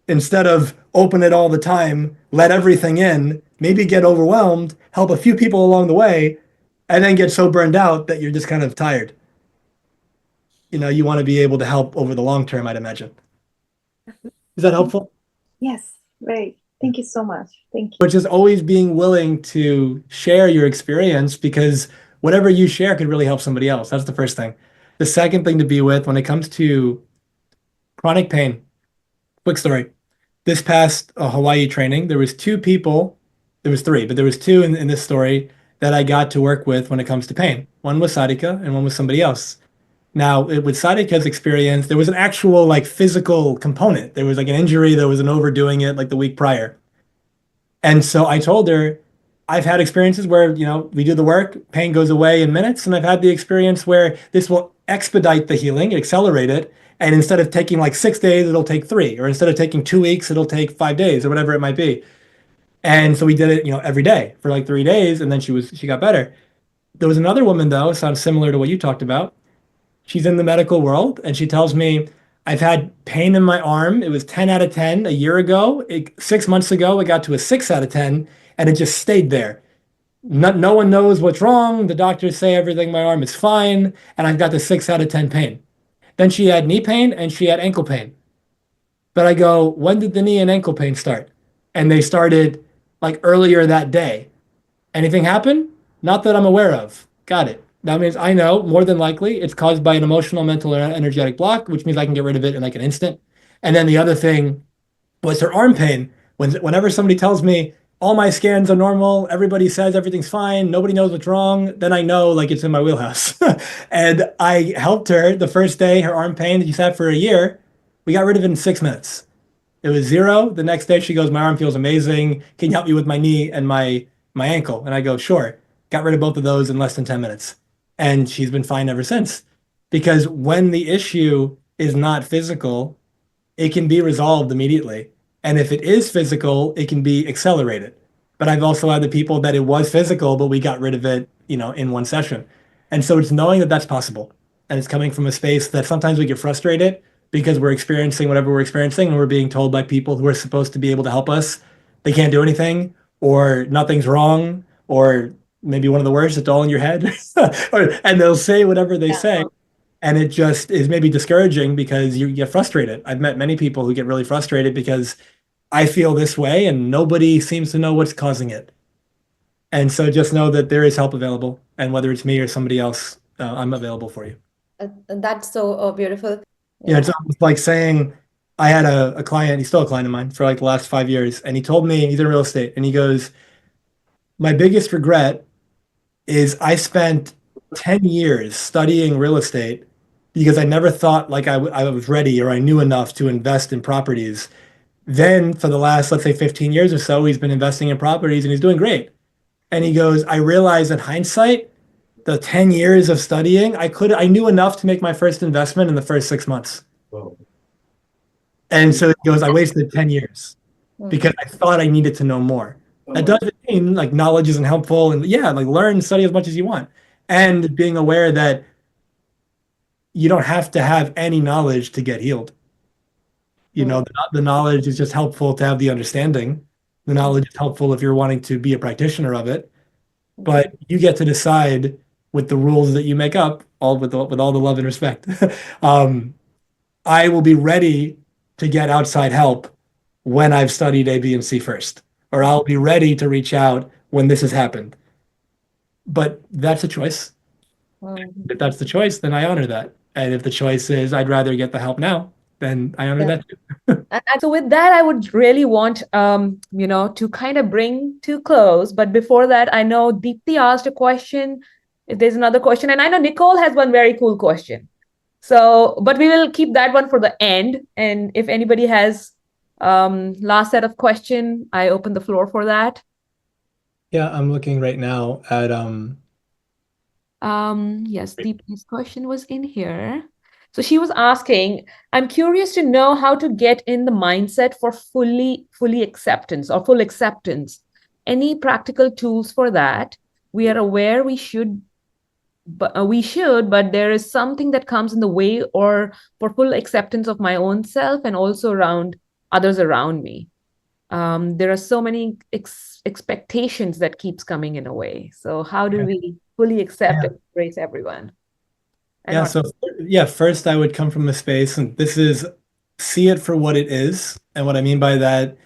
Instead of open it all the time, let everything in, maybe get overwhelmed, help a few people along the way, and then get so burned out that you're just kind of tired. You want to be able to help over the long term, I'd imagine. Is that helpful? Yes. Right. Thank you so much. Thank you. But just always being willing to share your experience because whatever you share could really help somebody else. That's the first thing. The second thing to be with when it comes to chronic pain, quick story. This past Hawaii training, there was two people, there was three, but there was two in this story that I got to work with when it comes to pain. One was Sadika and one was somebody else. Now, with Sadika's experience, there was an actual like physical component. There was like an injury, there was an overdoing it like the week prior. And so I told her, I've had experiences where, we do the work, pain goes away in minutes. And I've had the experience where this will expedite the healing, accelerate it. And instead of taking like 6 days, it'll take 3. Or instead of taking 2 weeks, it'll take 5 days or whatever it might be. And so we did it, every day for like 3 days. And then she got better. There was another woman, though, sounds similar to what you talked about. She's in the medical world and she tells me, I've had pain in my arm. It was 10 out of 10 a year ago. 6 months ago, it got to a 6 out of 10 and it just stayed there. No one knows what's wrong. The doctors say everything in my arm is fine. And I've got the 6 out of 10 pain. Then she had knee pain and she had ankle pain. But I go, when did the knee and ankle pain start? And they started like earlier that day. Anything happen? Not that I'm aware of. Got it. That means I know more than likely it's caused by an emotional, mental, or energetic block, which means I can get rid of it in like an instant. And then the other thing was her arm pain. Whenever somebody tells me all my scans are normal, everybody says everything's fine, nobody knows what's wrong, then I know like it's in my wheelhouse. And I helped her the first day, her arm pain that she had for a year, we got rid of it in 6 minutes. It was 0. The next day she goes, my arm feels amazing. Can you help me with my knee and my ankle? And I go, sure. Got rid of both of those in less than 10 minutes. And she's been fine ever since. Because when the issue is not physical, it can be resolved immediately. And if it is physical, it can be accelerated. But I've also had the people that it was physical, but we got rid of it, in one session. And so it's knowing that that's possible. And it's coming from a space that sometimes we get frustrated because we're experiencing whatever we're experiencing and we're being told by people who are supposed to be able to help us they can't do anything or nothing's wrong or maybe one of the words that's all in your head and they'll say whatever they say and it just is maybe discouraging because you get frustrated. I've met many people who get really frustrated because I feel this way and nobody seems to know what's causing it. And so just know that there is help available and whether it's me or somebody else, I'm available for you. That's so beautiful. It's almost like saying I had a client, he's still a client of mine for like the last 5 years, and he told me he's in real estate, and he goes, my biggest regret is I spent 10 years studying real estate because I never thought like I was ready or I knew enough to invest in properties. Then for the last, let's say 15 years or so, he's been investing in properties and he's doing great. And he goes, I realized in hindsight, the 10 years of studying, I knew enough to make my first investment in the first 6 months. And so he goes, I wasted 10 years because I thought I needed to know more. That doesn't mean like knowledge isn't helpful. And yeah, like learn, study as much as you want. And being aware that you don't have to have any knowledge to get healed. You know, the knowledge is just helpful to have the understanding. The knowledge is helpful if you're wanting to be a practitioner of it. But you get to decide with the rules that you make up, all with all the love and respect. I will be ready to get outside help when I've studied A, B, and C first, or I'll be ready to reach out when this has happened. But that's a choice. If that's the choice, then I honor that. And if the choice is I'd rather get the help now, then I honor that too. And so with that, I would really want, to kind of bring to close. But before that, I know Deepthi asked a question. If there's another question, and I know Nicole has one very cool question. So, but we will keep that one for the end. And if anybody has last set of question, I open the floor for that. Yeah, I'm looking right now at Yes, Deepthi's question was in here. So she was asking, I'm curious to know how to get in the mindset for fully acceptance or full acceptance. Any practical tools for that? We are aware but there is something that comes in the way or for full acceptance of my own self and also around others around me. There are so many expectations that keeps coming in a way. So how do we fully accept and embrace everyone? Yeah, so yeah, first I would come from a space, and this is see it for what it is. And what I mean by that,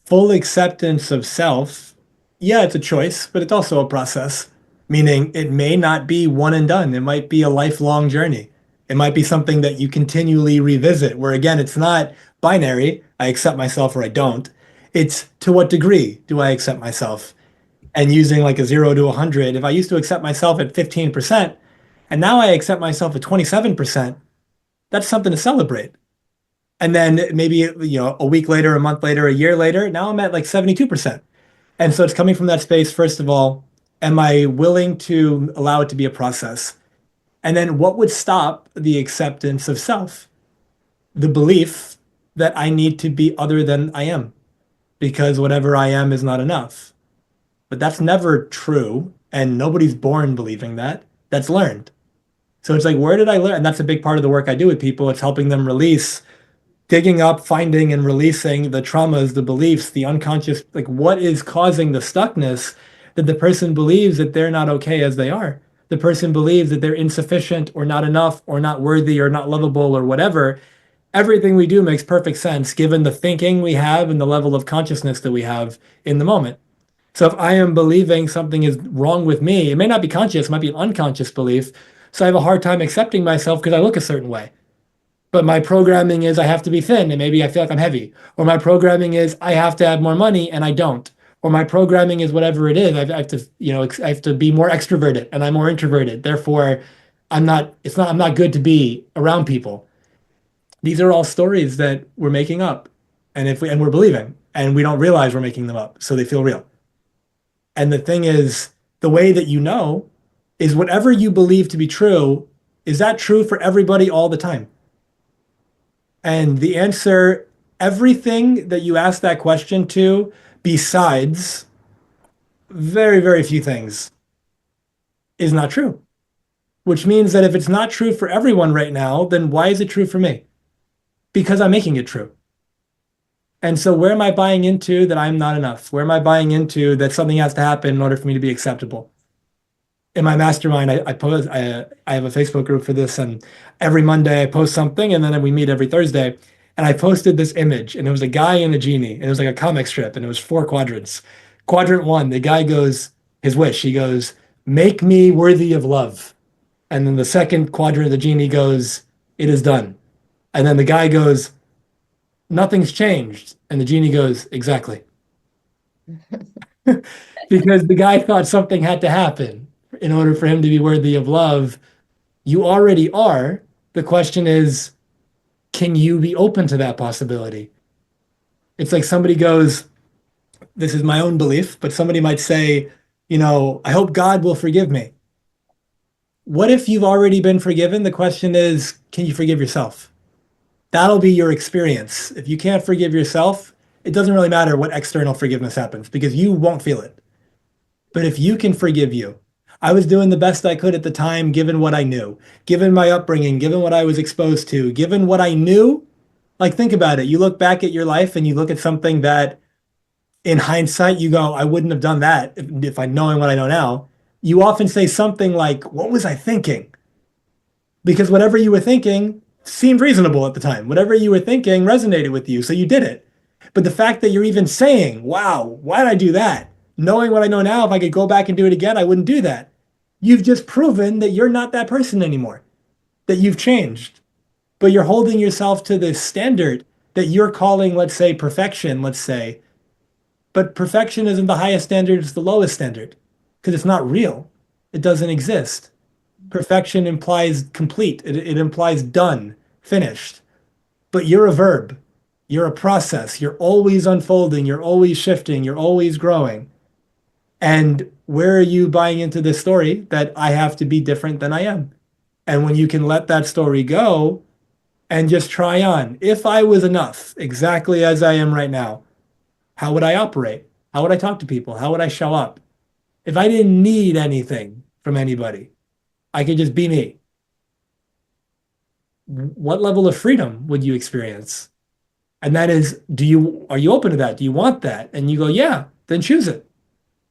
full acceptance of self, yeah, it's a choice, but it's also a process, meaning it may not be one and done. It might be a lifelong journey. It might be something that you continually revisit, where again, it's not binary, I accept myself or I don't. It's to what degree do I accept myself? And using like a 0 to 100, if I used to accept myself at 15%, and now I accept myself at 27%, that's something to celebrate. And then maybe, a week later, a month later, a year later, now I'm at like 72%. And so it's coming from that space, first of all, am I willing to allow it to be a process? And then what would stop the acceptance of self? The belief that I need to be other than I am because whatever I am is not enough. But that's never true. And nobody's born believing that. That's learned. So it's like, where did I learn? And that's a big part of the work I do with people. It's helping them release, digging up, finding, and releasing the traumas, the beliefs, the unconscious, like what is causing the stuckness that the person believes that they're not okay as they are. The person believes that they're insufficient or not enough or not worthy or not lovable or whatever. Everything we do makes perfect sense given the thinking we have and the level of consciousness that we have in the moment. So if I am believing something is wrong with me, it may not be conscious, it might be an unconscious belief. So I have a hard time accepting myself because I look a certain way. But my programming is I have to be thin and maybe I feel like I'm heavy. Or my programming is I have to have more money and I don't. Or my programming is whatever it is. I have to, I have to be more extroverted and I'm more introverted. Therefore, I'm not good to be around people. These are all stories that we're making up. And we're believing and we don't realize we're making them up. So they feel real. And the thing is, the way that you know is whatever you believe to be true, is that true for everybody all the time? And the answer, everything that you ask that question to, besides very, very few things, is not true. Which means that if it's not true for everyone right now, then why is it true for me? Because I'm making it true. And so where am I buying into that I'm not enough? Where am I buying into that something has to happen in order for me to be acceptable? In my mastermind, I have a Facebook group for this, and every Monday I post something, and then we meet every Thursday. And I posted this image, and it was a guy and a genie, and it was like a comic strip, and it was 4 quadrants. Quadrant one, the guy goes, his wish, he goes, make me worthy of love. And then the second quadrant, the genie goes, it is done. And then the guy goes, nothing's changed. And the genie goes, exactly. Because the guy thought something had to happen in order for him to be worthy of love. You already are. The question is, can you be open to that possibility? It's like somebody goes, this is my own belief, but somebody might say, I hope God will forgive me. What if you've already been forgiven? The question is, can you forgive yourself? That'll be your experience. If you can't forgive yourself, it doesn't really matter what external forgiveness happens because you won't feel it. But if you can forgive you, I was doing the best I could at the time, given what I knew, given my upbringing, given what I was exposed to, given what I knew. Like, think about it. You look back at your life and you look at something that in hindsight, you go, I wouldn't have done that if I knowing what I know now. You often say something like, what was I thinking? Because whatever you were thinking seemed reasonable at the time. Whatever you were thinking resonated with you, so you did it. But the fact that you're even saying, wow, why did I do that? Knowing what I know now, if I could go back and do it again, I wouldn't do that. You've just proven that you're not that person anymore, that you've changed. But you're holding yourself to this standard that you're calling, let's say, perfection, let's say. But perfection isn't the highest standard, it's the lowest standard because it's not real. It doesn't exist. Perfection implies complete, it implies done, finished. But you're a verb, you're a process, you're always unfolding, you're always shifting, you're always growing. And where are you buying into this story that I have to be different than I am? And when you can let that story go and just try on, if I was enough exactly as I am right now, how would I operate? How would I talk to people? How would I show up? If I didn't need anything from anybody, I could just be me. What level of freedom would you experience? And that is, are you open to that? Do you want that? And you go, yeah, then choose it.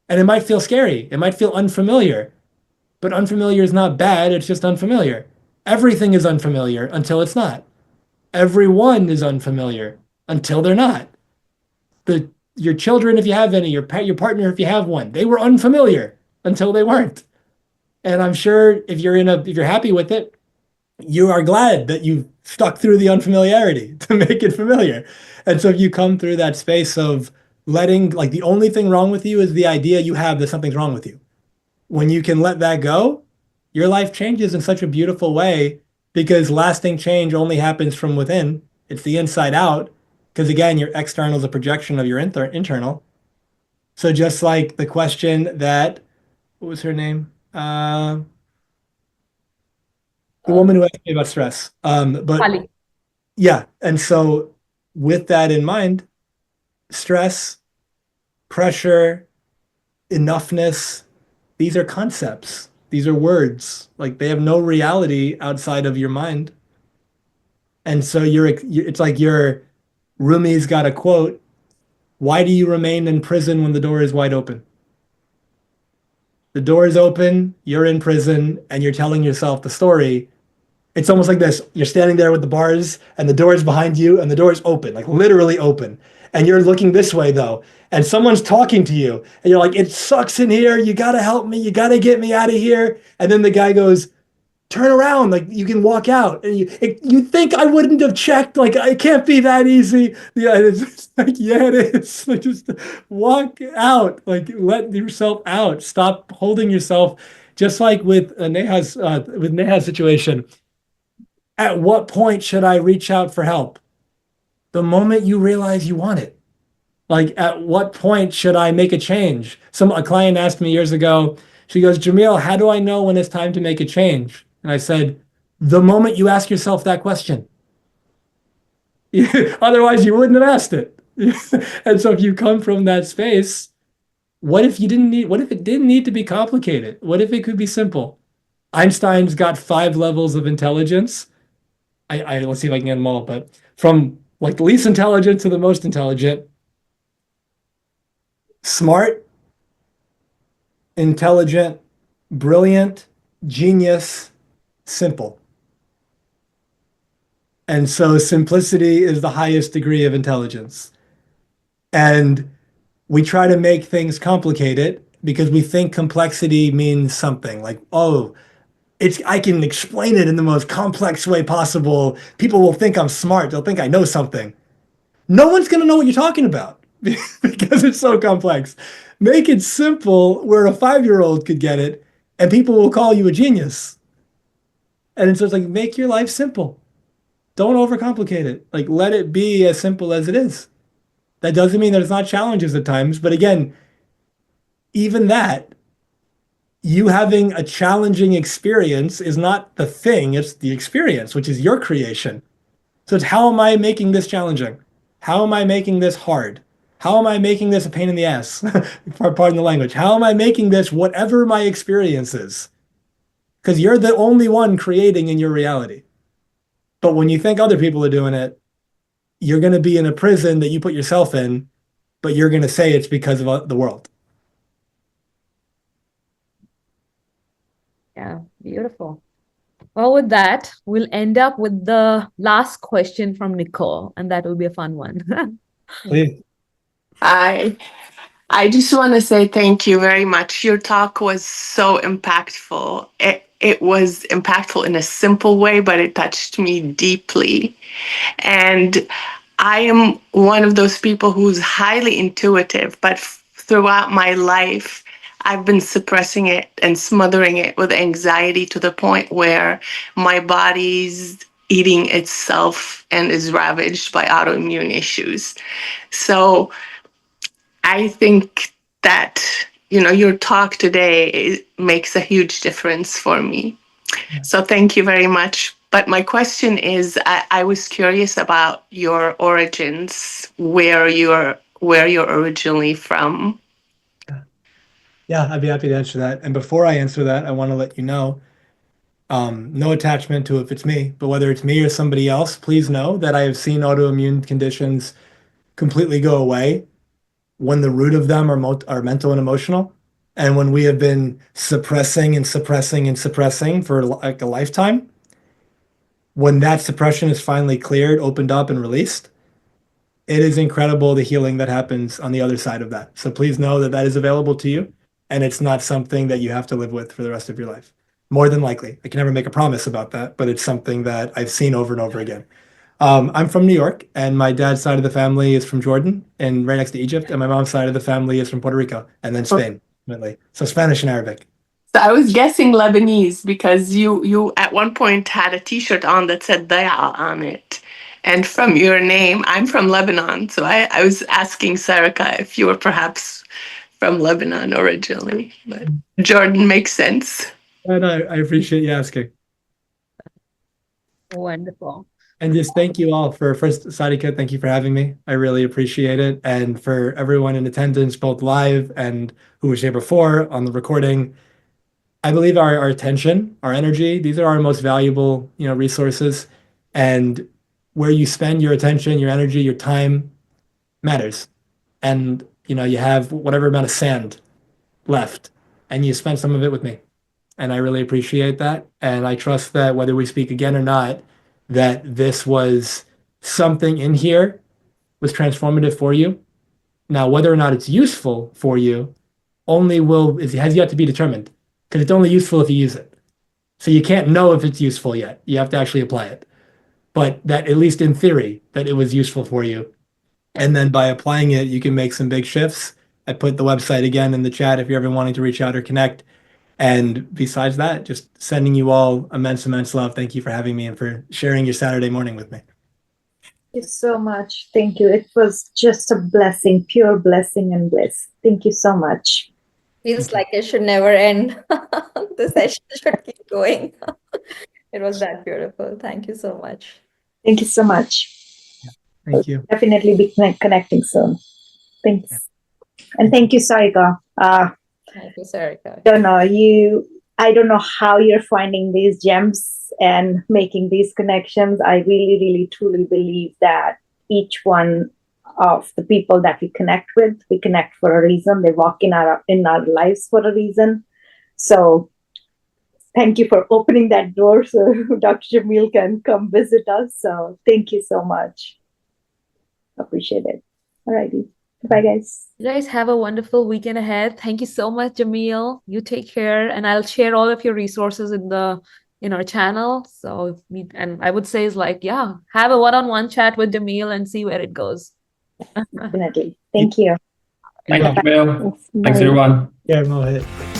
And it might feel scary. It might feel unfamiliar, but unfamiliar is not bad. It's just unfamiliar. Everything is unfamiliar until it's not. Everyone is unfamiliar until they're not. Your children, if you have any, your partner, if you have one, they were unfamiliar until they weren't. And I'm sure if you're happy with it, you are glad that you stuck through the unfamiliarity to make it familiar. And so if you come through that space of letting, like, the only thing wrong with you is the idea you have that something's wrong with you. When you can let that go, your life changes in such a beautiful way because lasting change only happens from within. It's the inside out. Because again, your external is a projection of your internal. So just like the question that, what was her name? The woman who asked me about stress. But Ali. yeah, and so with that in mind, stress, pressure, enoughness, these are concepts. These are words. Like, they have no reality outside of your mind. And so it's like Rumi's got a quote, why do you remain in prison when the door is wide open? The door is open, you're in prison, and you're telling yourself the story. It's almost like this. You're standing there with the bars, and the door is behind you, and the door is open, like literally open. And you're looking this way, though, and someone's talking to you, and you're like, it sucks in here. You got to help me. You got to get me out of here. And then the guy goes, turn around, like you can walk out. And you think I wouldn't have checked, like it can't be that easy. Yeah, it's like, yeah, it is. Like, just walk out, like let yourself out. Stop holding yourself. Just like with Neha's situation. At what point should I reach out for help? The moment you realize you want it. Like, at what point should I make a change? A client asked me years ago, she goes, Jamil, how do I know when it's time to make a change? And I said, the moment you ask yourself that question. Otherwise, you wouldn't have asked it. And so if you come from that space, what if it didn't need to be complicated? What if it could be simple? Einstein's got 5 levels of intelligence. Let's see if I can get them all, but from like the least intelligent to the most intelligent, smart, intelligent, brilliant, genius, simple. And so simplicity is the highest degree of intelligence. And we try to make things complicated because we think complexity means something like, oh, I can explain it in the most complex way possible. People will think I'm smart. They'll think I know something. No one's going to know what you're talking about because it's so complex. Make it simple where a 5-year-old could get it, and people will call you a genius. And it's just like, make your life simple. Don't overcomplicate it. Like, let it be as simple as it is. That doesn't mean there's not challenges at times, but again, even that, you having a challenging experience is not the thing, it's the experience, which is your creation. So it's, how am I making this challenging? How am I making this hard? How am I making this a pain in the ass? Pardon the language. How am I making this whatever my experience is? Because you're the only one creating in your reality. But when you think other people are doing it, you're going to be in a prison that you put yourself in, but you're going to say it's because of the world. Yeah, beautiful. Well, with that, we'll end up with the last question from Nicole, and that will be a fun one. Please. I just want to say thank you very much. Your talk was so impactful. It was impactful in a simple way, but it touched me deeply. And I am one of those people who's highly intuitive, but throughout my life, I've been suppressing it and smothering it with anxiety to the point where my body's eating itself and is ravaged by autoimmune issues. So I think that, your talk today makes a huge difference for me. So thank you very much. But my question is, I was curious about your origins, where you're originally from. Yeah, I'd be happy to answer that. And before I answer that, I want to let you know, no attachment to if it's me, but whether it's me or somebody else, please know that I have seen autoimmune conditions completely go away when the root of them are mental and emotional. And when we have been suppressing and suppressing and suppressing for like a lifetime, when that suppression is finally cleared, opened up, and released, it is incredible the healing that happens on the other side of that. So please know that that is available to you, and it's not something that you have to live with for the rest of your life. More than likely. I can never make a promise about that, but it's something that I've seen over and over again. I'm from New York, and my dad's side of the family is from Jordan and right next to Egypt, and my mom's side of the family is from Puerto Rico and then Spain, ultimately. So Spanish and Arabic. So I was guessing Lebanese because you at one point had a T-shirt on that said Daya on it. And from your name, I'm from Lebanon. So I was asking Sarika if you were perhaps from Lebanon originally. But Jordan makes sense. And I appreciate you asking. Wonderful. And just thank you all for first, Sadika, thank you for having me. I really appreciate it. And for everyone in attendance, both live and who was here before on the recording, I believe our attention, our energy, these are our most valuable, resources. And where you spend your attention, your energy, your time matters. And, you have whatever amount of sand left, and you spend some of it with me. And I really appreciate that. And I trust that whether we speak again or not, that this was something in here was transformative for you. Now, whether or not it's useful for you has yet to be determined, because it's only useful if you use it. So you can't know if it's useful yet. You have to actually apply it. But that, at least in theory, that it was useful for you. And then by applying it, you can make some big shifts. I put the website again in the chat if you're ever wanting to reach out or connect. And besides that, just sending you all immense, immense love. Thank you for having me and for sharing your Saturday morning with me. Thank you so much. Thank you. It was just a blessing, pure blessing and bliss. Thank you so much. Feels like it should never end. The session should keep going. It was that beautiful. Thank you so much. Thank you so much. Thank you. Definitely be connecting soon. Thanks. And thank you, Sarika. Thank you, Sarika. I don't know how you're finding these gems and making these connections. I really, really, truly believe that each one of the people that we connect with, we connect for a reason. They walk in our lives for a reason. So thank you for opening that door so Dr. Jamil can come visit us. So thank you so much. Appreciate it. All righty. Bye, guys. You guys have a wonderful weekend ahead. Thank you so much, Jamil. You take care, and I'll share all of your resources in our channel. So, and I would say is like, yeah, have a one-on-one chat with Jamil and see where it goes. Definitely. Thank you. Thank you, Jamil. Thanks. Thanks, Bye. everyone. Yeah, Mohit.